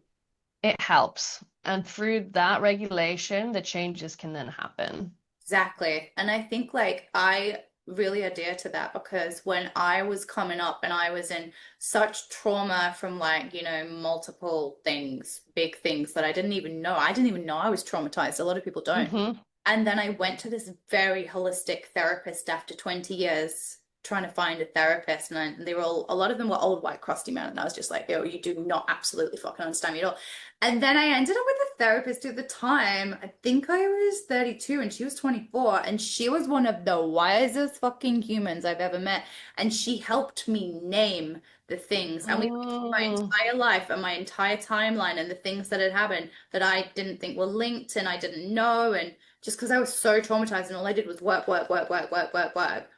it helps. And through that regulation, the changes can then happen. Exactly. And I think like I really adhere to that because when I was coming up and I was in such trauma from like, multiple things, big things that I didn't even know. I didn't even know I was traumatized. A lot of people don't. Mm-hmm. And then I went to this very holistic therapist after 20 years trying to find a therapist. And they were a lot of them were old white crusty men. And I was just like, oh, you do not absolutely fucking understand me at all. And then I ended up with a therapist at the time. I think I was 32 and she was 24. And she was one of the wisest fucking humans I've ever met. And she helped me name the things. And we went through my Mm. entire life and my entire timeline and the things that had happened that I didn't think were linked and I didn't know. And just because I was so traumatized and all I did was work, work, work, work, work, work, work.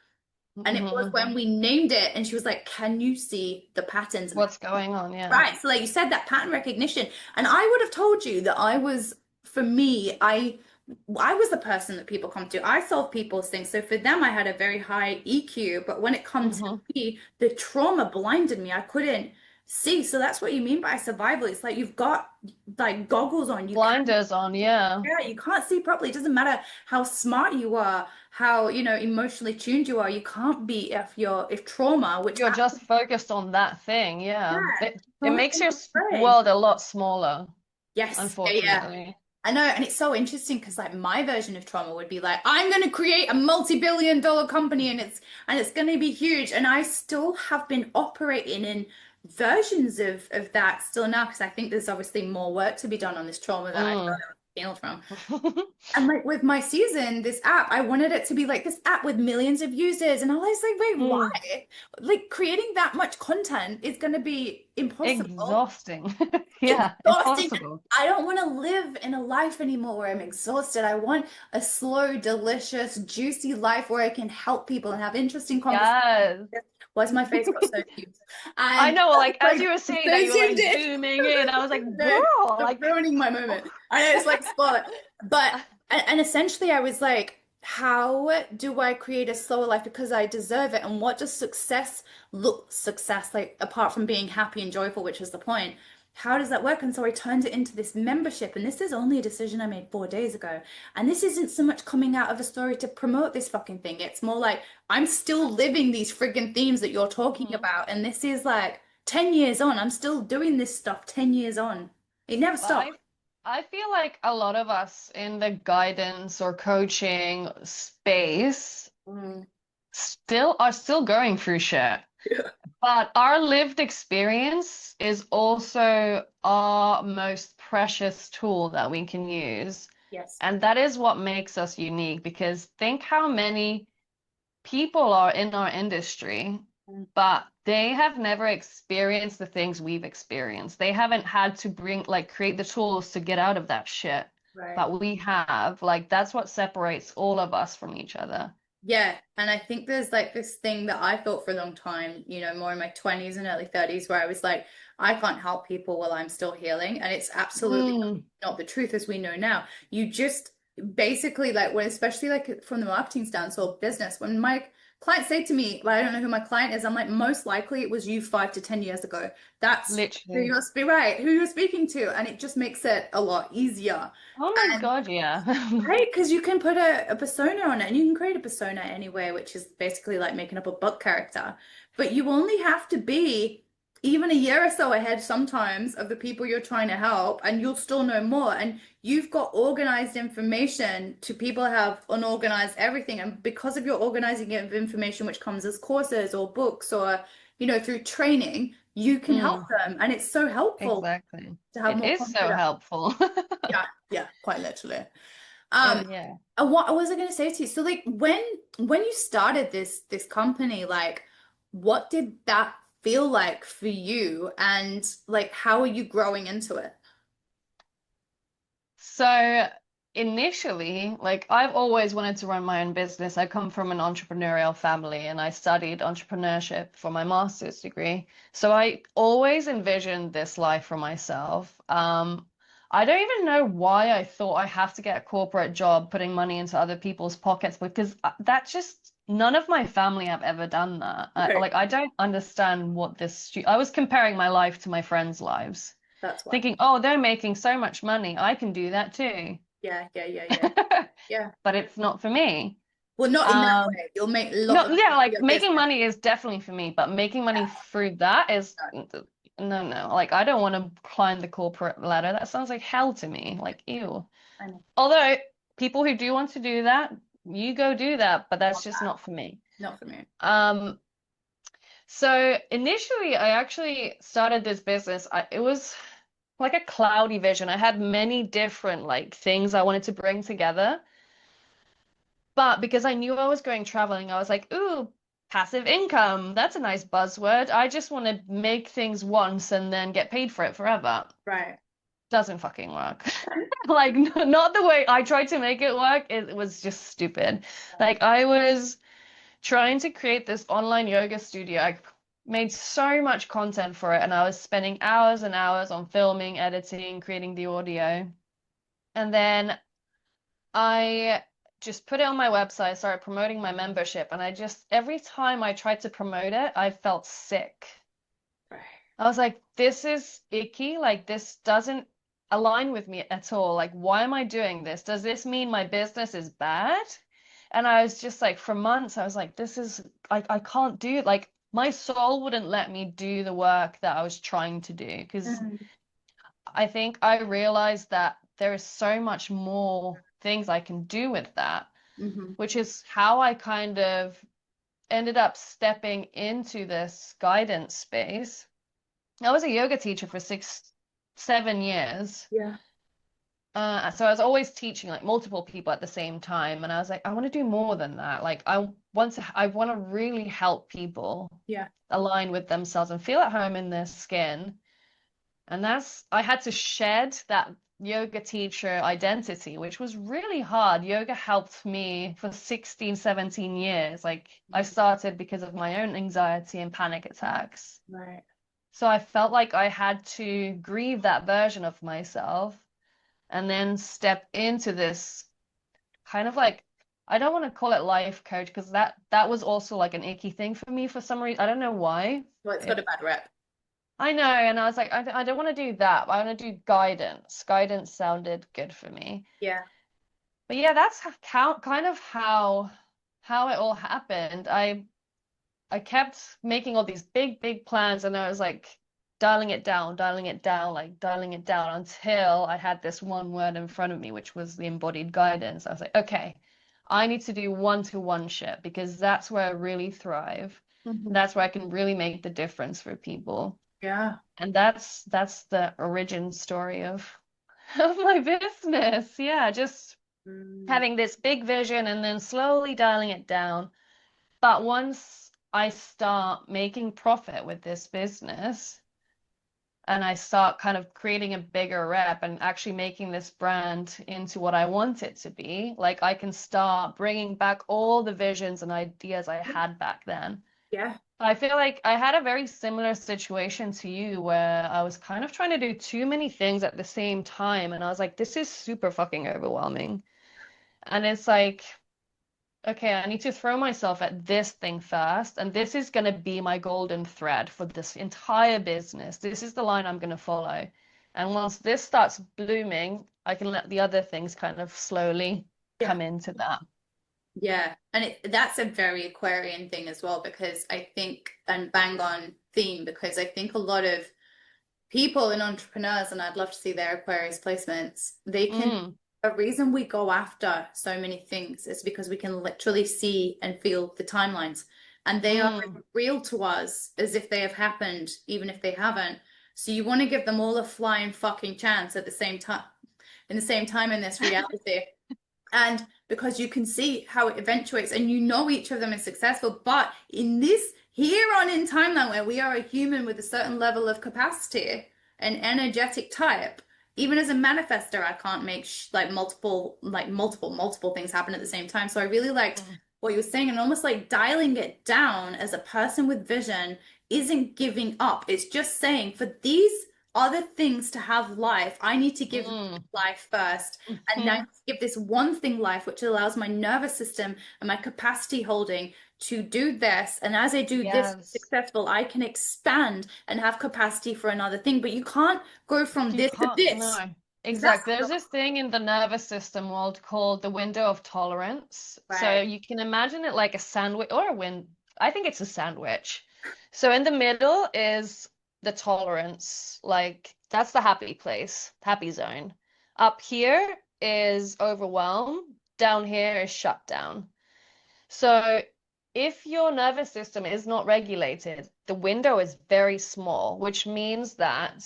And it was Mm-hmm. when we named it and she was like, can you see the patterns? And What's going on? Yeah. right, so like you said, that pattern recognition. And I would have told you that I was, for me, I was the person that people come to. I solve people's things. So for them, I had a very high EQ. But when it comes to Mm-hmm. me, the trauma blinded me. I couldn't see. So that's what you mean by survival. It's like you've got like goggles on. You can't, Blinders on, yeah. yeah, you can't see properly. It doesn't matter how smart you are, how, emotionally tuned you are. You can't be if trauma, which You're just focused on that thing, yeah, yeah. It trauma makes in your your brain. world a lot smaller, Yes, yeah, yeah. unfortunately. I know, and it's so interesting because like my version of trauma would be like, I'm going to create a multi-billion dollar company and it's going to be huge. And I still have been operating in versions of that still now because I think there's obviously more work to be done on this trauma that I thought Mm. I was healed from. And like with my season, this app, I wanted it to be like this app with millions of users. And I was like, wait, Mm. why? Like creating that much content is going to be impossible. Exhausting. Yeah, Exhausting. impossible. I don't want to live in a life anymore where I'm exhausted. I want a slow, delicious, juicy life where I can help people and have interesting conversations. Yes. Why's my face got so cute? I And know, like as like you were so saying that, you were zoomed like in. zooming in. I was like, No, girl, you're like ruining my moment. I know it's like spot, but and essentially I was like, how do I create a slower life because I deserve it? And what does success like apart from being happy and joyful, which is the point? How does that work? And so I turned it into this membership, and this is only a decision I made 4 days ago. And this isn't so much coming out of a story to promote this fucking thing. It's more like I'm still living these friggin' themes that you're talking Mhm. about, and this is like 10 years on. I'm still doing this stuff 10 years on. It never Well, stopped. I feel like a lot of us in the guidance or coaching space Mm. still going through shit. Yeah. But our lived experience is also our most precious tool that we can use. Yes. And that is what makes us unique because think how many people are in our industry, Mm. but they have never experienced the things we've experienced. They haven't had to create the tools to get out of that shit. Right. But we have. Like, that's what separates all of us from each other. Yeah, and I think there's like this thing that I thought for a long time, more in my 20s and early 30s, where I was like, I can't help people while I'm still healing. And it's absolutely Mm, not the truth as we know now. You just basically like when, especially like from the marketing stance or business, when my clients say to me, like, I don't know who my client is, I'm like, most likely it was you 5 to 10 years ago. That's who literally. who you're speaking to. And it just makes it a lot easier. Oh my God, yeah. Right, because you can put a persona on it and you can create a persona anywhere, which is basically like making up a book character. But you only have to be even a year or so ahead sometimes of the people you're trying to help, and you'll still know more. And you've got organized information to people who have unorganized everything. And because of your organizing of information, which comes as courses or books or, through training, you can help Mm, them. And it's so helpful exactly. to have It more is so confidence. helpful. Yeah, yeah, quite literally. Yeah. What was I going to say to you? So like when you started this company, like what did that feel like for you and like how are you growing into it? So initially, like I've always wanted to run my own business. I come from an entrepreneurial family and I studied entrepreneurship for my master's degree. So I always envisioned this life for myself. I don't even know why I thought I have to get a corporate job putting money into other people's pockets because that just none of my family have ever done that. Okay. Like, I don't understand what I was comparing my life to my friends' lives, That's why. thinking, oh, they're making so much money. I can do that too. Yeah, yeah, yeah, yeah. Yeah. But it's not for me. Well, not in that Um, way. You'll make a lot no, of yeah, money for like your making business. money is definitely for me, but making money through that is no, no. Like, I don't want to climb the corporate ladder. That sounds like hell to me. Like, ew. I know. Although people who do want to do that, you go do that, but that's Not just that. not for me. Not for me. Um, so initially I actually started this business. It was like a cloudy vision. I had many different like things I wanted to bring together. But because I knew I was going traveling, I was like, ooh, passive income. That's a nice buzzword. I just want to make things once and then get paid for it forever. Right. Doesn't fucking work. Like, not the way I tried to make it work. It was just stupid. Like, I was trying to create this online yoga studio. I made so much content for it, and I was spending hours and hours on filming, editing, creating the audio. And then I just put it on my website, started promoting my membership, and every time I tried to promote it, I felt sick. Right. I was like, this is icky. Like, this doesn't align with me at all. Like, why am I doing this? Does this mean my business is bad? And I was just like, for months, I was like, I can't do it. Like, my soul wouldn't let me do the work that I was trying to do because Mhm. I think I realized that there is so much more things I can do with that, Mhm. which is how I kind of ended up stepping into this guidance space. I was a yoga teacher for 7 years. Yeah. So I was always teaching like multiple people at the same time, and I was like, I want to do more than that. Like I want to really help people Yeah. align with themselves and feel at home in their skin. And I had to shed that yoga teacher identity, which was really hard. Yoga helped me for 16, 17 years. Like I started because of my own anxiety and panic attacks. Right. So I felt like I had to grieve that version of myself and then step into this kind of like, I don't want to call it life coach because that was also like an icky thing for me for some reason. I don't know why. Well, it's got a bad rep. I know, and I was like, I don't want to do that. I want to do guidance. Guidance sounded good for me. Yeah. But yeah, that's kind of how it all happened. I kept making all these big plans, and I was like dialing it down, like dialing it down until I had this one word in front of me, which was the embodied guidance. I was like, okay, I need to do one-to-one shit because that's where I really thrive. Mhm. That's where I can really make the difference for people. Yeah. And that's the origin story of of my business. Yeah, just Mm. having this big vision and then slowly dialing it down. But once I start making profit with this business and I start kind of creating a bigger rep and actually making this brand into what I want it to be, like I can start bringing back all the visions and ideas I had back then. Yeah. I feel like I had a very similar situation to you where I was kind of trying to do too many things at the same time. And I was like, this is super fucking overwhelming. And it's like, okay, I need to throw myself at this thing first. And this is going to be my golden thread for this entire business. This is the line I'm going to follow. And once this starts blooming, I can let the other things kind of slowly Yeah. come into that. Yeah. And that's a very Aquarian thing as well, because I think, and bang on theme, because I think a lot of people and entrepreneurs, and I'd love to see their Aquarius placements, Mm, a reason we go after so many things is because we can literally see and feel the timelines, and they are mm. real to us as if they have happened, even if they haven't. So you want to give them all a flying fucking chance at the same time, in this reality. And because you can see how it eventuates and you know each of them is successful, but in this here on in timeline where we are a human with a certain level of capacity and energetic type, even as a manifester, I can't make multiple things happen at the same time. So I really liked Mm. what you were saying, and almost like dialing it down as a person with vision isn't giving up. It's just saying, for these other things to have life. I need to give Mm. life first. And now I Mhm. need to give this one thing life, which allows my nervous system and my capacity holding to do this. And as I do this Yes. successful, I can expand and have capacity for another thing. But you can't go from You this to can't, this. no. 'Cause that's Exactly. There's this thing in the nervous system world called the window of tolerance. So right. you can imagine it like a sandwich or a I think it's a sandwich. So in the middle is the tolerance, like that's the happy place, happy zone. Up here is overwhelm, down here is shutdown. So if your nervous system is not regulated, the window is very small, which means that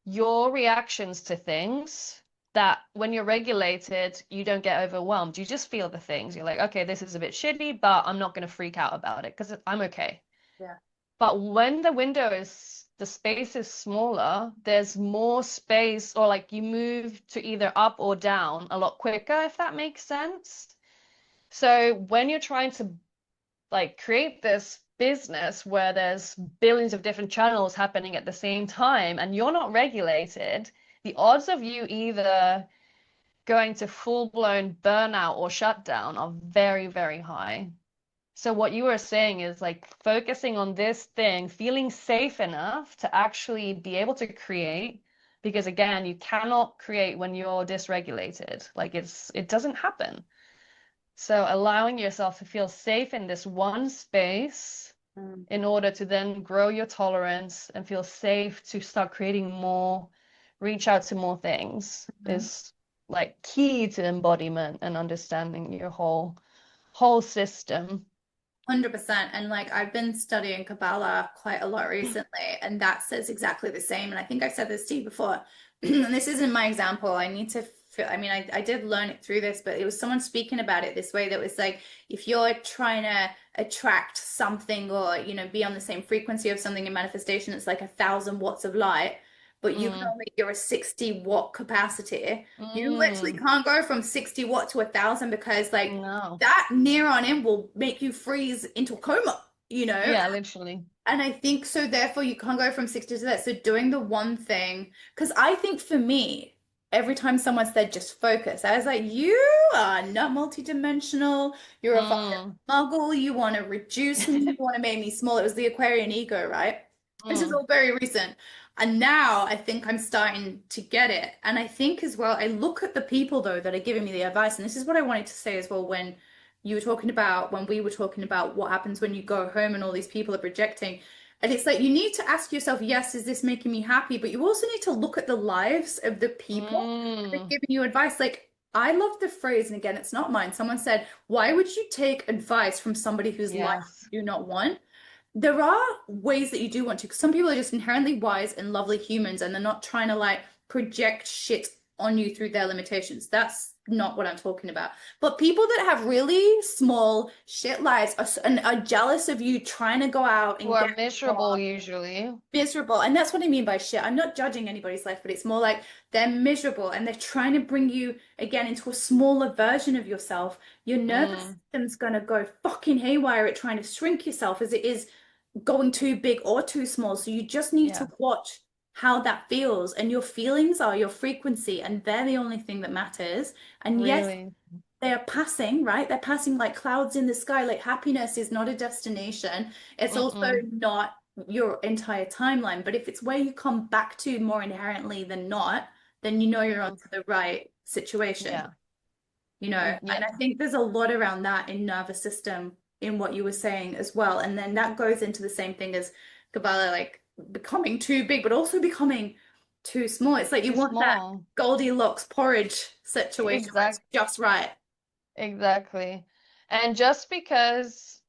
your reactions to things that when you're regulated, you don't get overwhelmed. You just feel the things. You're like, okay, this is a bit shitty, but I'm not going to freak out about it because I'm okay. Yeah. But when the space is smaller, there's more space, or like you move to either up or down a lot quicker, if that makes sense. So when you're trying to like create this business where there's billions of different channels happening at the same time and you're not regulated, the odds of you either going to full-blown burnout or shutdown are very, very high. So what you were saying is like focusing on this thing, feeling safe enough to actually be able to create, because again, you cannot create when you're dysregulated. Like it doesn't happen. So allowing yourself to feel safe in this one space Mm. in order to then grow your tolerance and feel safe to start creating more, reach out to more things Mhm. is like key to embodiment and understanding your whole system. 100%. And like I've been studying Kabbalah quite a lot recently, and that says exactly the same. And I think I've said this to you before. And this isn't my example. I need to feel, I mean, I did learn it through this, but it was someone speaking about it this way that was like, if you're trying to attract something or, be on the same frequency of something in manifestation, it's like 1,000 watts of light, but you can Mm, only, you're a 60-watt capacity. You literally mm, can't go from 60 watt to 1,000 because like no. that near on in will make you freeze into a coma. Yeah, literally. And I think so, therefore, you can't go from 60 to that. So, doing the one thing, because I think for me, every time someone said just focus, I was like, you are not multidimensional. You're a fucking Mm, muggle. You want to reduce me. You want to make me small. It was the Aquarian ego, right? This is mm, all very recent. And now I think I'm starting to get it. And I think as well, I look at the people though that are giving me the advice. And this is what I wanted to say as well when we were talking about what happens when you go home and all these people are projecting. And it's like you need to ask yourself, yes, is this making me happy? But you also need to look at the lives of the people that are mm. giving you advice. Like, I love the phrase, and again, it's not mine. Someone said, why would you take advice from somebody whose life Yes. you do not want? There are ways that you do want to, because some people are just inherently wise and lovely humans, and they're not trying to like project shit on you through their limitations. That's not what I'm talking about. But people that have really small shit lives and are jealous of you trying to go out Who and are get miserable more usually. miserable. And that's what I mean by shit. I'm not judging anybody's life, but it's more like they're miserable and they're trying to bring you again into a smaller version of yourself. Your nervous Mm, system's gonna go fucking haywire at trying to shrink yourself as it is going too big or too small. So you just need yeah, to watch how that feels. And your feelings are your frequency, and they're the only thing that matters. And yes, really. they are passing, right? They're passing like clouds in the sky. Like happiness is not a destination. It's also Mm-mm. not your entire timeline. But if it's where you come back to more inherently than not, then you know you're Mm, onto the right situation, yeah. And Yeah. I think there's a lot around that in nervous system in what you were saying as well. And then that goes into the same thing as Kabbalah, like becoming too big, but also becoming too small. It's like you Too want that small. Goldilocks porridge situation where it's Exact, just right. exactly. And just because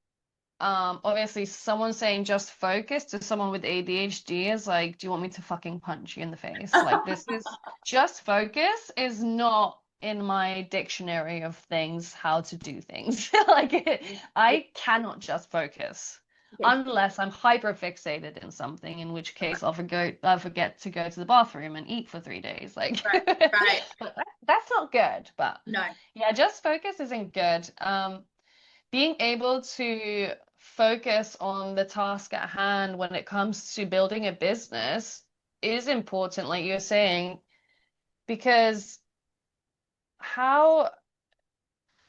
obviously someone saying just focus to someone with ADHD is like, do you want me to fucking punch you in the face? Like this is just focus is not in my dictionary of things how to do things. Like Yeah, I cannot just focus yeah, unless I'm hyper fixated in something, in which case I'll forget to go to the bathroom and eat for 3 days. Like right, right. but that's not good. But No. yeah, just focus isn't good. Being able to focus on the task at hand when it comes to building a business, is important, like you're saying, because how,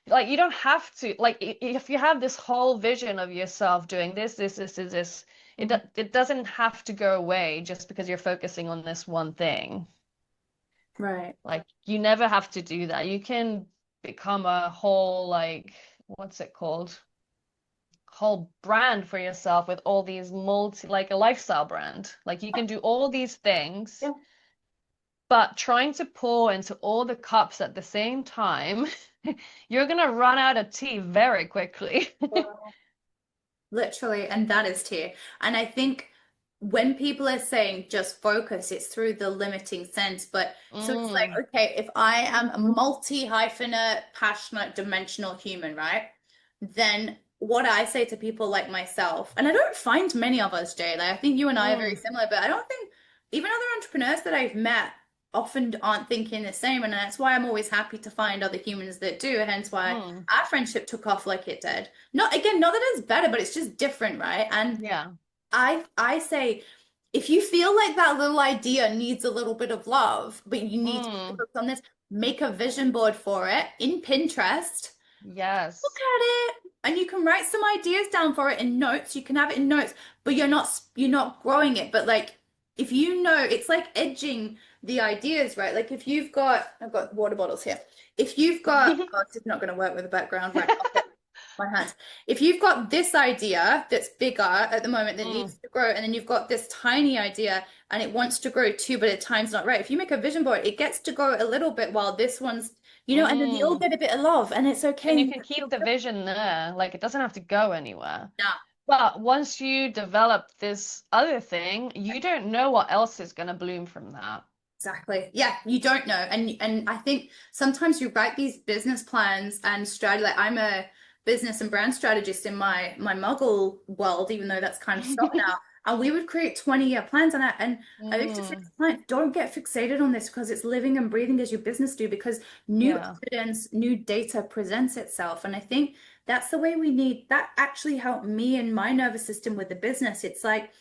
like, you don't have to, like, if you have this whole vision of yourself doing this, Mhm. it doesn't have to go away just because you're focusing on this one thing. Right. Like, you never have to do that. You can become a whole, like, what's it called? Whole brand for yourself with all these like a lifestyle brand. Like, you can do all these things, Yeah. but trying to pour into all the cups at the same time, you're gonna run out of tea very quickly. Literally, and that is tea. And I think when people are saying just focus, it's through the limiting sense. But so it's like, Mm, okay, if I am a multi-hyphenate, passionate, dimensional human, right? Then what I say to people like myself, and I don't find many of us, Jay, like I think you and I are very mm, similar, but I don't think even other entrepreneurs that I've met often aren't thinking the same. And that's why I'm always happy to find other humans that do, hence why mm. our friendship took off like it did. Not again, not that it's better, but it's just different, right? And Yeah. I say if you feel like that little idea needs a little bit of love, but you need to Mm. focus on this, make a vision board for it in Pinterest, look Yes. at it, and you can write some ideas down for it in notes. You can have it in notes, but you're not growing it. But like if you know, it's like edging the ideas, right? Like if you've got, I've got water bottles here. If you've got, oh, this is not going to work with the background, right? I'll put my hands. If you've got this idea that's bigger at the moment that Mm, needs to grow, and then you've got this tiny idea and it wants to grow too, but at time's not right. If you make a vision board, it gets to grow a little bit while this one's, and then they all mm. get a bit of love, and it's okay. And And you you can feel keep the good. vision there. Like, it doesn't have to go anywhere. No, But once you develop this other thing, you don't know what else is going to bloom from that. exactly. Yeah, you don't know. And I think sometimes you write these business plans and strategy. Like I'm a business and brand strategist in my Muggle world, even though that's kind of stopped now. And we would create 20-year plans on that. And I used to say to Mm, clients, don't get fixated on this because it's living and breathing as your business do, because new yeah. evidence, new data presents itself. And I think that's the way we need that actually helped me and my nervous system with the business. It's like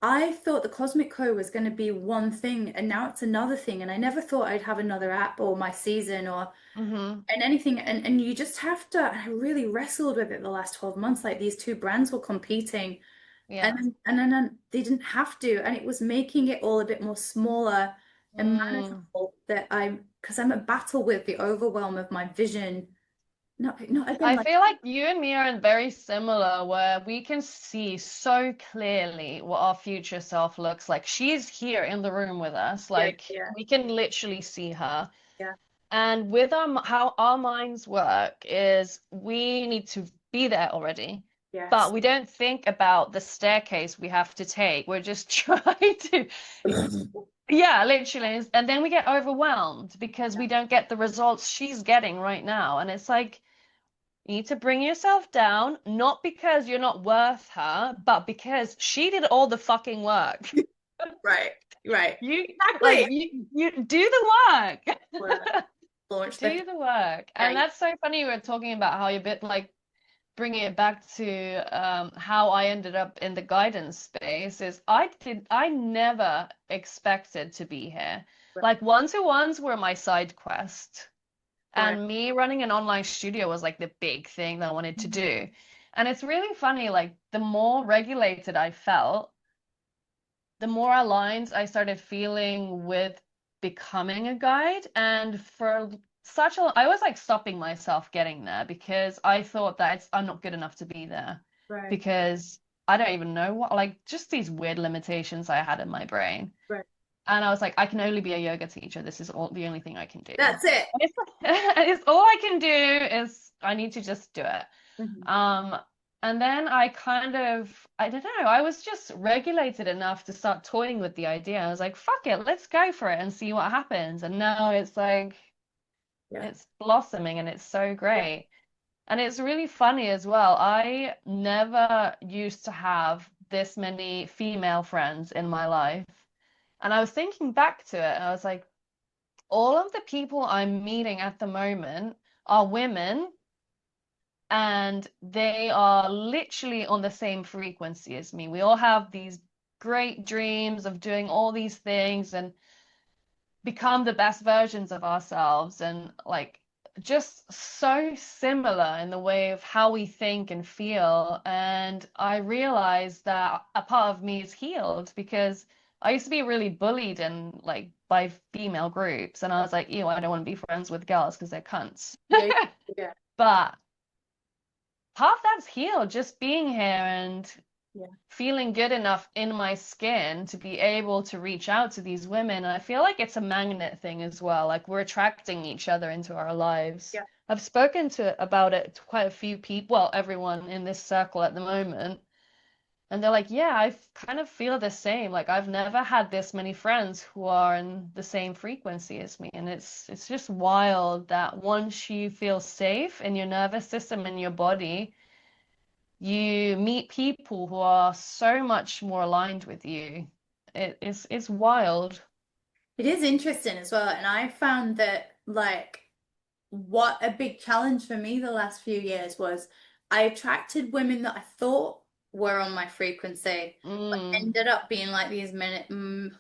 I thought the Cosmic Co was going to be one thing, and now it's another thing. And I never thought I'd have another app or my season or Hmm. and anything. And you just have to. I really wrestled with it the last 12 months. Like these two brands were competing, Yeah. and then they didn't have to, and it was making it all a bit more smaller and Mm. manageable. That because I'm at battle with the overwhelm of my vision. Not again I like feel like you and me are very similar, where we can see so clearly what our future self looks like. She's here in the room with us, yeah, like yeah, we can literally see her. yeah, And with how our minds work is we need to be there already, yes. but we don't think about the staircase we have to take. We're just trying to, yeah, literally. And then we get overwhelmed because we don't get the results she's getting right now. And it's like, you need to bring yourself down, not because you're not worth her, but because she did all the fucking work. Right, right. You like Exactly. you do the work. Launch the Do the work. yeah, And that's so funny we were talking about how you're a bit like bringing it back to how I ended up in the guidance space is I never expected to be here. Like one-to-ones were my side quest. right. And me running an online studio was like the big thing that I wanted to do. And it's really funny, like the more regulated I felt, the more aligned I started feeling with becoming a guide. And for such a, I was like stopping myself getting there because I thought that I'm not good enough to be there Right, because I don't even know what, like just these weird limitations I had in my brain. right. And I was like, I can only be a yoga teacher. This is the only thing I can do. That's it. It's all I can do is I need to just do it. Mhm. Um, and then I don't know, I was just regulated enough to start toying with the idea. I was like, fuck it, let's go for it and see what happens. And now it's like, Yeah. it's blossoming and it's so great. And it's really funny as well. I never used to have this many female friends in my life. And I was thinking back to it and I was like, all of the people I'm meeting at the moment are women and they are literally on the same frequency as me. We all have these great dreams of doing all these things and become the best versions of ourselves, and like just so similar in the way of how we think and feel. And I realized that a part of me is healed because I used to be really bullied and like by female groups, and I was like, ew, I don't want to be friends with girls because they're cunts. Yeah, yeah, But part of that's healed just being here and yeah. feeling good enough in my skin to be able to reach out to these women. And I feel like it's a magnet thing as well. Like we're attracting each other into our lives. Yeah. I've spoken to about it to quite a few people, well, everyone in this circle at the moment. And they're like, yeah, I kind of feel the same. Like I've never had this many friends who are in the same frequency as me. And it's just wild that once you feel safe in your nervous system and your body, you meet people who are so much more aligned with you. It's wild. It is interesting as well. And I found that, like, what a big challenge for me the last few years was I attracted women that I thought were on my frequency, but Mm. ended up being like these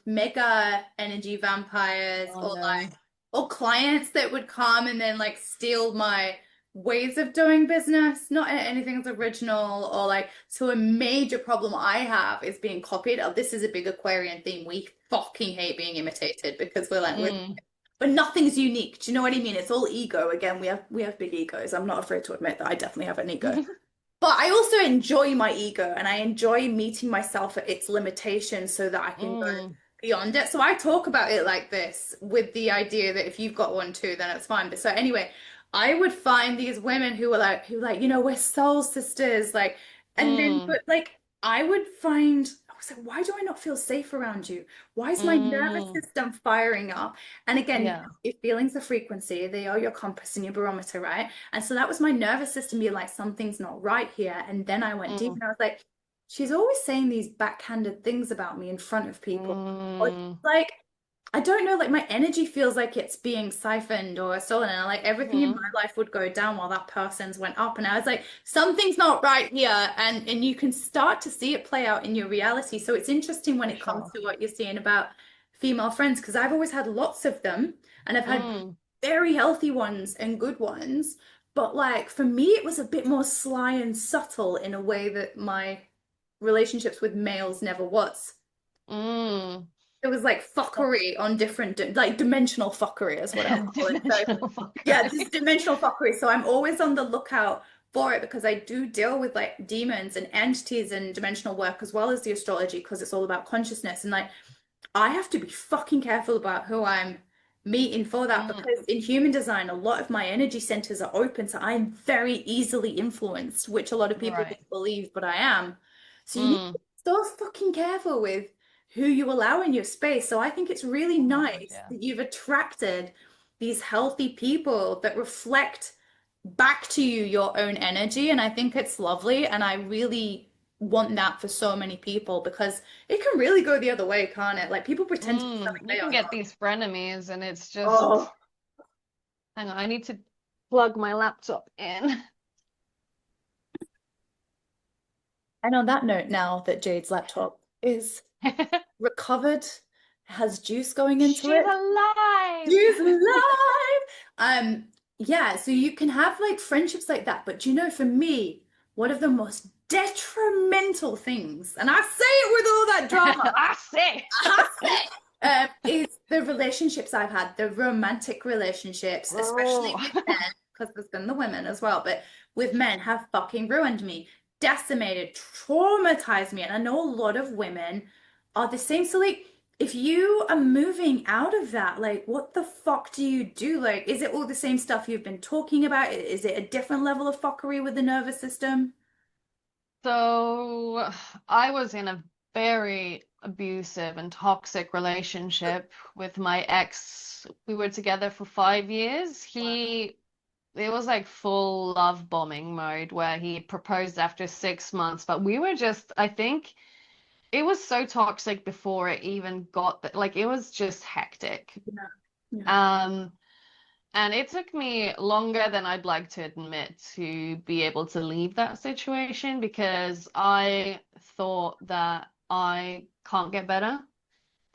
mega energy vampires, Oh or no. like, or clients that would come and then like steal my ways of doing business, not anything that's original, or like, so a major problem I have is being copied. Oh, this is a big Aquarian theme. We fucking hate being imitated because we're like, we're, Mm. but nothing's unique. Do you know what I mean? It's all ego. Again, we have big egos. I'm not afraid to admit that I definitely have an ego. But I also enjoy my ego, and I enjoy meeting myself at its limitations so that I can go Mm. beyond it. So I talk about it like this with the idea that if you've got one too, then it's fine. But so anyway, I would find these women who like, we're soul sisters, like, and then, Mm. but like, I would find, I was like, why do I not feel safe around you? Why is my nervous Mm. system firing up? And again, Yeah. your feelings are frequency, they are your compass and your barometer, right? And so that was my nervous system being like, something's not right here. And then I went deep Mm. and I was like, she's always saying these backhanded things about me in front of people. Or Mm. like, I don't know, like my energy feels like it's being siphoned or stolen, and like everything in Mm. my life would go down while that person's went up. And I was like, something's not right here. And you can start to see it play out in your reality. So it's interesting when For it comes sure. to what you're saying about female friends, because I've always had lots of them, and I've had Mm. very healthy ones and good ones. But like for me, it was a bit more sly and subtle in a way that my relationships with males never was. Mm. It was like fuckery on different, like dimensional fuckery is what I'll call it. So Dimensional yeah, fuckery. this dimensional fuckery. So I'm always on the lookout for it because I do deal with like demons and entities and dimensional work as well as the astrology because it's all about consciousness. And like I have to be fucking careful about who I'm meeting for that Mm. because in human design, a lot of my energy centers are open. So I'm very easily influenced, which a lot of people Right. don't believe, but I am. So you need to Mm. be so fucking careful with who you allow in your space. So I think it's really Oh my God, nice yeah. that you've attracted these healthy people that reflect back to you your own energy. And I think it's lovely. And I really want that for so many people because it can really go the other way, can't it? Like people pretend to be Mm. something You they can are get not. these frenemies and it's just, Oh, hang on, I need to plug my laptop in. and on that note, now that Jade's laptop is recovered, has juice going into She's it, alive. juice alive. Yeah, so you can have like friendships like that, but you know, for me, one of the most detrimental things, and I say it with all that drama, I see. I say it, is the relationships I've had, the romantic relationships, especially Oh. with men, because there's been the women as well, but with men have fucking ruined me, decimated, traumatized me. And I know a lot of women are the same. So like if you are moving out of that, like what the fuck do you do? Like, is it all the same stuff you've been talking about? Is it a different level of fuckery with the nervous system? So I was in a very abusive and toxic relationship with my ex. We were together for 5 years. It was like full love bombing mode where he proposed after 6 months, but we were just, I think it was so toxic before it even got like it was just hectic. Yeah. Yeah. Um, and it took me longer than I'd like to admit to be able to leave that situation because I thought that I can't get better.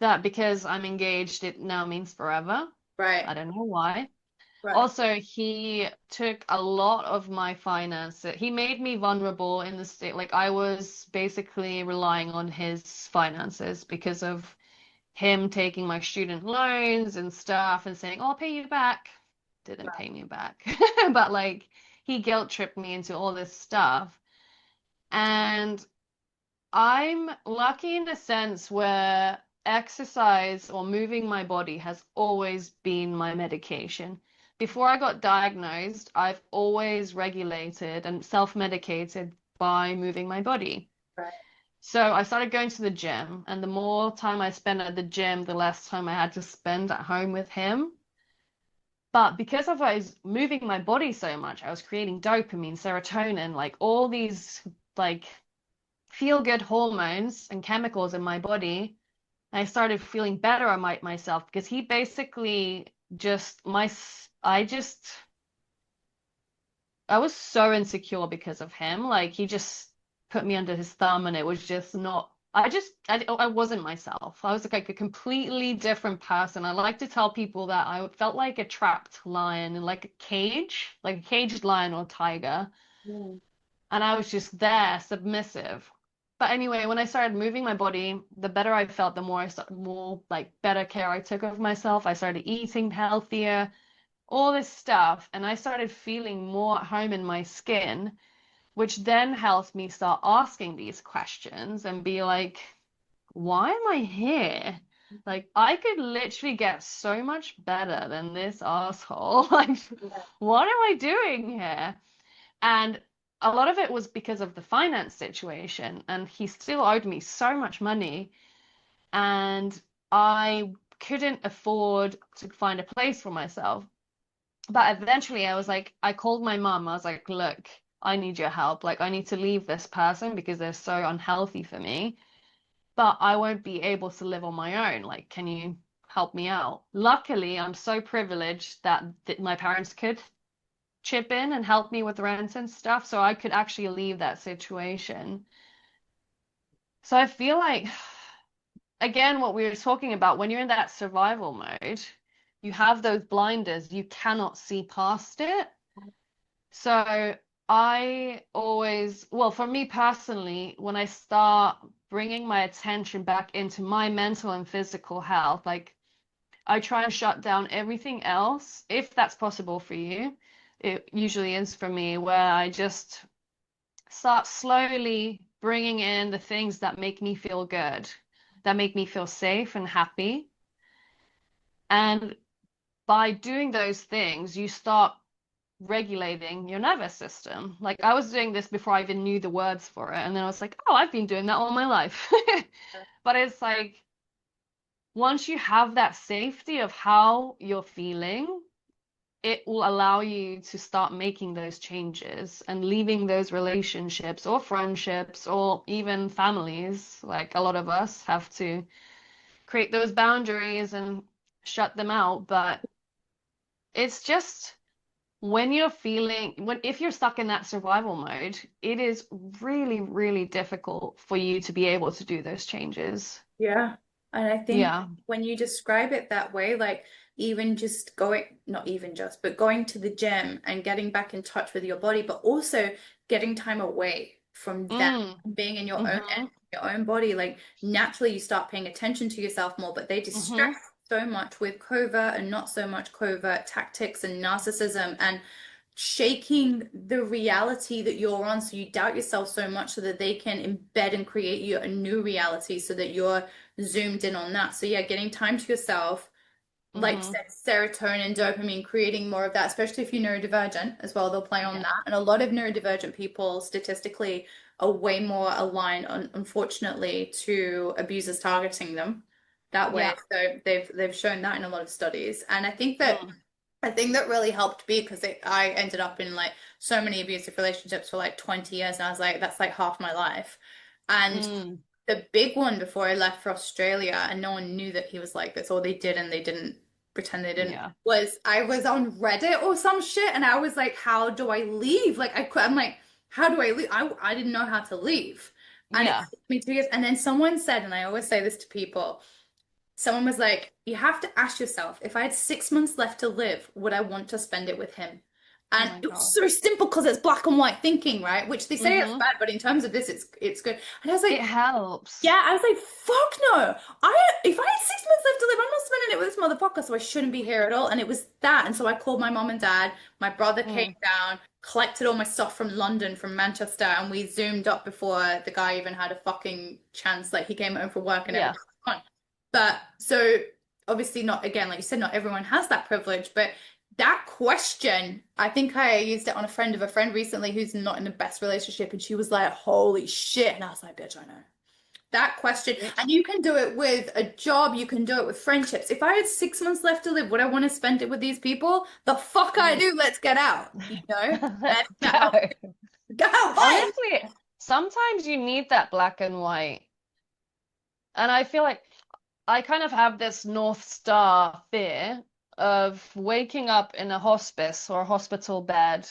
That because I'm engaged, it now means forever. Right. I don't know why. Right. Also, he took a lot of my finances. He made me vulnerable in the state. Like I was basically relying on his finances because of him taking my student loans and stuff and saying, "Oh, I'll pay you back." Didn't pay me back. But like he guilt tripped me into all this stuff. And I'm lucky in a sense where exercise or moving my body has always been my medication. Before I got diagnosed, I've always regulated and self-medicated by moving my body. Right. So I started going to the gym, and the more time I spent at the gym, the less time I had to spend at home with him. But because of I was moving my body so much, I was creating dopamine, serotonin, like all these like feel-good hormones and chemicals in my body. I started feeling better about myself because he basically just my I was so insecure because of him. Like he just put me under his thumb and it was just not I wasn't myself. I was like a completely different person. I like to tell people that I felt like a trapped lion in like a cage, like a caged lion or tiger. Mm. And I was just there, submissive. But anyway, when I started moving my body, the better I felt, the more like better care I took of myself. I started eating healthier, all this stuff, and I started feeling more at home in my skin, which then helped me start asking these questions and be like, why am I here? Like, I could literally get so much better than this asshole. Like, what am I doing here? And a lot of it was because of the finance situation, and he still owed me so much money, and I couldn't afford to find a place for myself. But eventually I was like, I called my mum. I was like, look, I need your help. Like, I need to leave this person because they're so unhealthy for me, but I won't be able to live on my own. Like, can you help me out? Luckily, I'm so privileged that my parents could chip in and help me with rent and stuff, so I could actually leave that situation. So I feel like, again, what we were talking about, when you're in that survival mode, you have those blinders, you cannot see past it. So I always, well, for me personally, when I start bringing my attention back into my mental and physical health, like I try and shut down everything else, if that's possible for you. It usually is for me, where I just start slowly bringing in the things that make me feel good, that make me feel safe and happy. And by doing those things, you start regulating your nervous system. Like I was doing this before I even knew the words for it. And then I was like, oh, I've been doing that all my life. But it's like, once you have that safety of how you're feeling, it will allow you to start making those changes and leaving those relationships or friendships or even families. Like a lot of us have to create those boundaries and shut them out. But it's just when you're feeling, if you're stuck in that survival mode, it is really, really difficult for you to be able to do those changes. Yeah. And I think Yeah. when you describe it that way, like even just going, not even just, but going to the gym and getting back in touch with your body, but also getting time away from that, Mm. being in Mm-hmm. your own body, like naturally you start paying attention to yourself more, but they Mm-hmm. distract so much with covert and not so much covert tactics and narcissism and shaking the reality that you're on, so you doubt yourself so much so that they can embed and create you a new reality so that you're zoomed in on that. So yeah, getting time to yourself, like you Mm-hmm. said, serotonin, dopamine, creating more of that, especially if you're neurodivergent as well, they'll play on Yeah. that. And a lot of neurodivergent people statistically are way more aligned, unfortunately, to abusers targeting them that way. Yeah. So they've shown that in a lot of studies. And Mm. I think that really helped me because I ended up in like so many abusive relationships for like 20 years. And I was like, that's like half my life. And Mm. the big one before I left for Australia, and no one knew that he was like this, or they did and they didn't pretend they didn't, Yeah. was I was on Reddit or some shit. And I was like, how do I leave? Like, I'm like, how do I leave? I didn't know how to leave. And it Yeah. took me 2 years. And then someone said, and I always say this to people, someone was like, you have to ask yourself, if I had 6 months left to live, would I want to spend it with him? Oh And my it was God. so simple because it's black and white thinking, right? Which they say it's Mm-hmm. bad, but in terms of this, it's good. And I was like, It helps. yeah, I was like, fuck no. If I had 6 months left to live, I'm not spending it with this motherfucker, so I shouldn't be here at all. And it was that. And so I called my mom and dad. My brother came Mm. down, collected all my stuff from London, from Manchester, and we zoomed up before the guy even had a fucking chance. Like he came home from work and Yeah. everything was on. But so obviously not again, like you said, not everyone has that privilege, but that question, I think I used it on a friend of a friend recently who's not in the best relationship, and she was like, holy shit. And I was like, bitch, I know. That question, and you can do it with a job, you can do it with friendships. If I had 6 months left to live, would I want to spend it with these people? The fuck I Mm. do. Let's get out. You know? Let's Let's go. go. Go, bye. Honestly, sometimes you need that black and white. And I feel like I kind of have this North Star fear of waking up in a hospice or a hospital bed,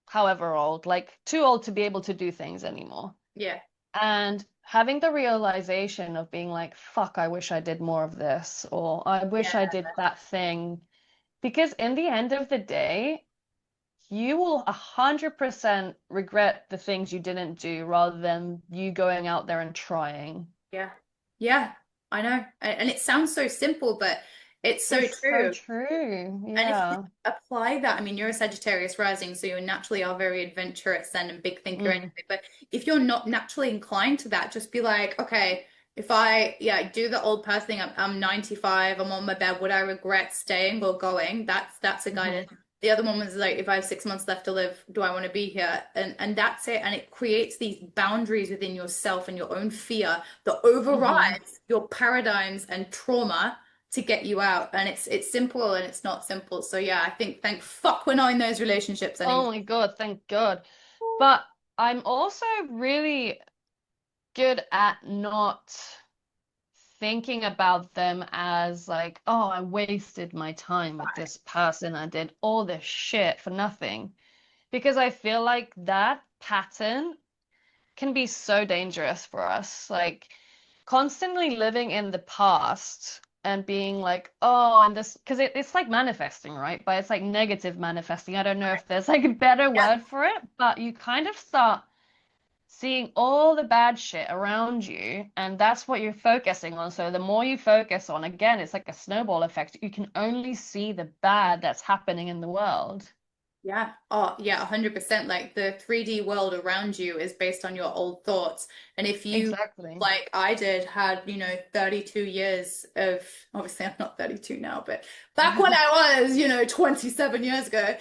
however old, like too old to be able to do things anymore. Yeah. And having the realization of being like, fuck, I wish I did more of this, or I wish I Yeah. did that thing. Because in the end of the day, you will 100% regret the things you didn't do rather than you going out there and trying. Yeah. Yeah. I know. And it sounds so simple, but it's so It's so true. true. And if you Yeah. apply that, I mean, you're a Sagittarius rising, so you naturally are very adventurous and a big thinker Mm, anyway. But if you're not naturally inclined to that, just be like, okay, if I, yeah, do the old person thing, I'm 95, I'm on my bed, would I regret staying or going? That's a hmm guidance. The other one was like, if I have 6 months left to live, do I want to be here? And that's it. And it creates these boundaries within yourself and your own fear that hmm overrides your paradigms and trauma to get you out. And it's simple and it's not simple. So yeah, I think thank fuck we're not in those relationships anymore. Oh my God, thank God. But I'm also really good at not thinking about them as like, oh, I wasted my time with this person. I did all this shit for nothing. Because I feel like that pattern can be so dangerous for us. Like constantly living in the past and being like, oh, and this, because it's like manifesting, right? But it's like negative manifesting. I don't know if there's like a better Yeah, word for it, but you kind of start seeing all the bad shit around you, and that's what you're focusing on. So the more you focus on, again, it's like a snowball effect. You can only see the bad that's happening in the world. yeah. Oh, yeah, 100%. Like the 3D world around you is based on your old thoughts. And if you, Exactly. like I did, had, 32 years of, obviously I'm not 32 now, but back when I was, 27 years ago,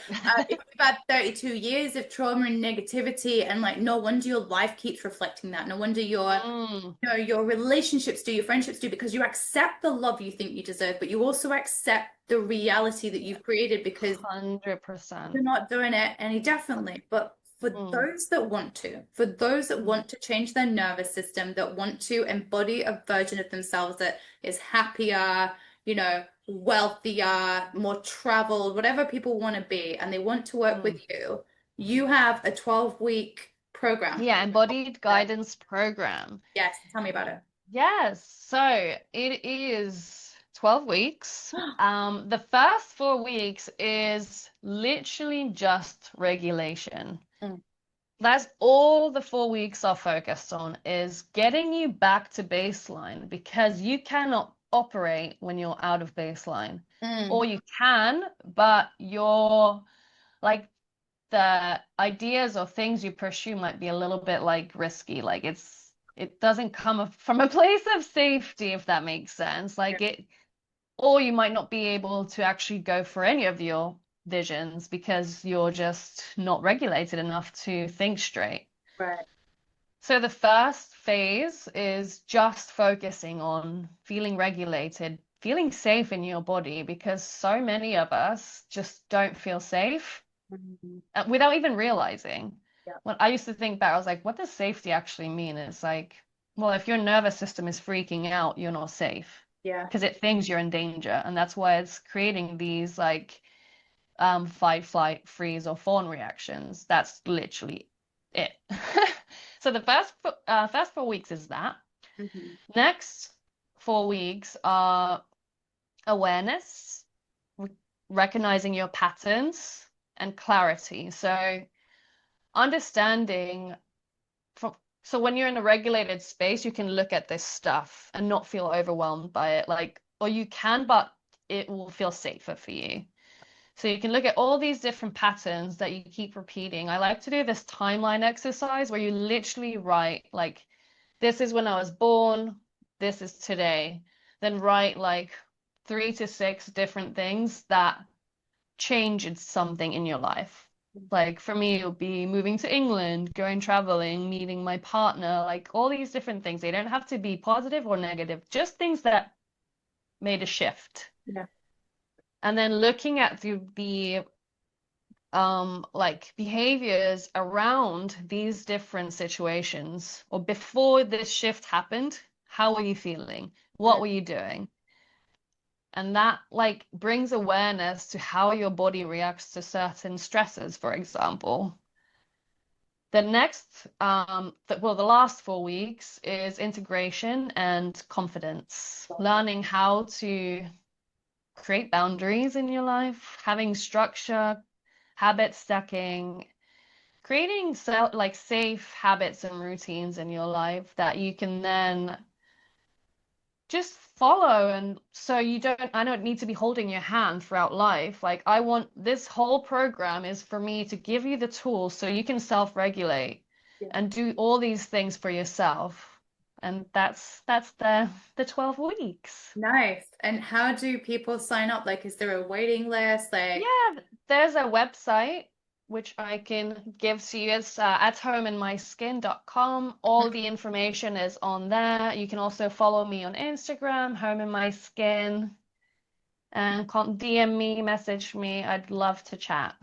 if you've had 32 years of trauma and negativity, and like no wonder your life keeps reflecting that. No wonder Mm, your relationships do, your friendships do, because you accept the love you think you deserve, but you also accept the reality that you've created because 100%. you're not doing it any differently. But for Mm, those that want to, for those that mm, want to change their nervous system, that want to embody a version of themselves that is happier, wealthier, more traveled, whatever people want to be, and they want to work with mm. you, you have a 12-week program. Yeah, embodied guidance program. Yes, tell me about it. Yes, so it is 12 weeks. The first 4 weeks is literally just regulation. Mm, That's all the 4 weeks are focused on is getting you back to baseline because you cannot operate when you're out of baseline. mm, Or you can, but you're like the ideas or things you pursue might be a little bit like risky. Like it doesn't come from a place of safety, if that makes sense. yeah, Like it, or you might not be able to actually go for any of your visions because you're just not regulated enough to think straight. right. So the first phase is just focusing on feeling regulated, feeling safe in your body because so many of us just don't feel safe Mhm. without even realizing. Yeah, When I used to think back, I was like, what does safety actually mean? It's like, well, if your nervous system is freaking out, you're not safe yeah, because it thinks you're in danger. And that's why it's creating these like fight, flight, freeze, or fawn reactions. That's literally it. So So the first 4 weeks is that. Mhm. Next 4 weeks are awareness, recognizing your patterns, and clarity. So understanding so when you're in a regulated space, you can look at this stuff and not feel overwhelmed by it. Like, or you can, but it will feel safer for you. So you can look at all these different patterns that you keep repeating. I like to do this timeline exercise where you literally write, like, this is when I was born, this is today. Then write like 3 to 6 different things that changed something in your life. Like for me, it'll be moving to England, going traveling, meeting my partner, like all these different things. They don't have to be positive or negative, just things that made a shift. Yeah. And then looking at the like behaviors around these different situations or before this shift happened, how were you feeling? What were you doing? And that like brings awareness to how your body reacts to certain stresses, for example. The next, the last 4 weeks is integration and confidence, learning how to create boundaries in your life, having structure, habit stacking, creating like safe habits and routines in your life that you can then just follow. And so I don't need to be holding your hand throughout life. Like I want this whole program is for me to give you the tools so you can self-regulate and do all these things for yourself. And that's the 12 weeks. Nice. And how do people sign up? Like, is there a waiting list? Like, Yeah, there's a website which I can give to you. It's athomeinmyskin.com. All the information is on there. You can also follow me on Instagram, Home in My Skin, and DM me, message me. I'd love to chat.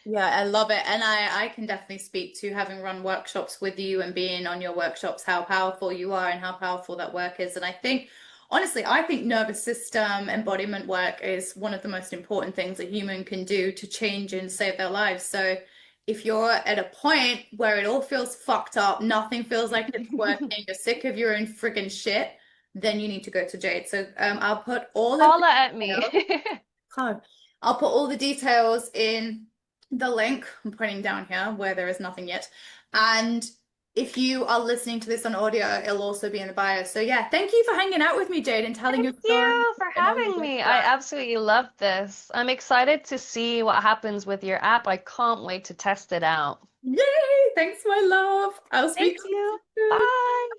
yeah, I love it. And I can definitely speak to having run workshops with you and being on your workshops, how powerful you are and how powerful that work is. And I think, honestly, I think nervous system embodiment work is one of the most important things a human can do to change and save their lives. So if you're at a point where it all feels fucked up, nothing feels like it's working, you're sick of your own friggin' shit, then you need to go to Jade. So I'll put all of Holla at me. God, I'll put all the details in the link I'm putting down here where there is nothing yet. And if you are listening to this on audio, it'll also be in the bio. So yeah, thank you for hanging out with me, Jade, and telling your Thank story you for and all your having good me. I stuff. absolutely love this. I'm excited to see what happens with your app. I can't wait to test it out. Yay! Thanks, my love. I'll Thank speak to you you. soon. Bye.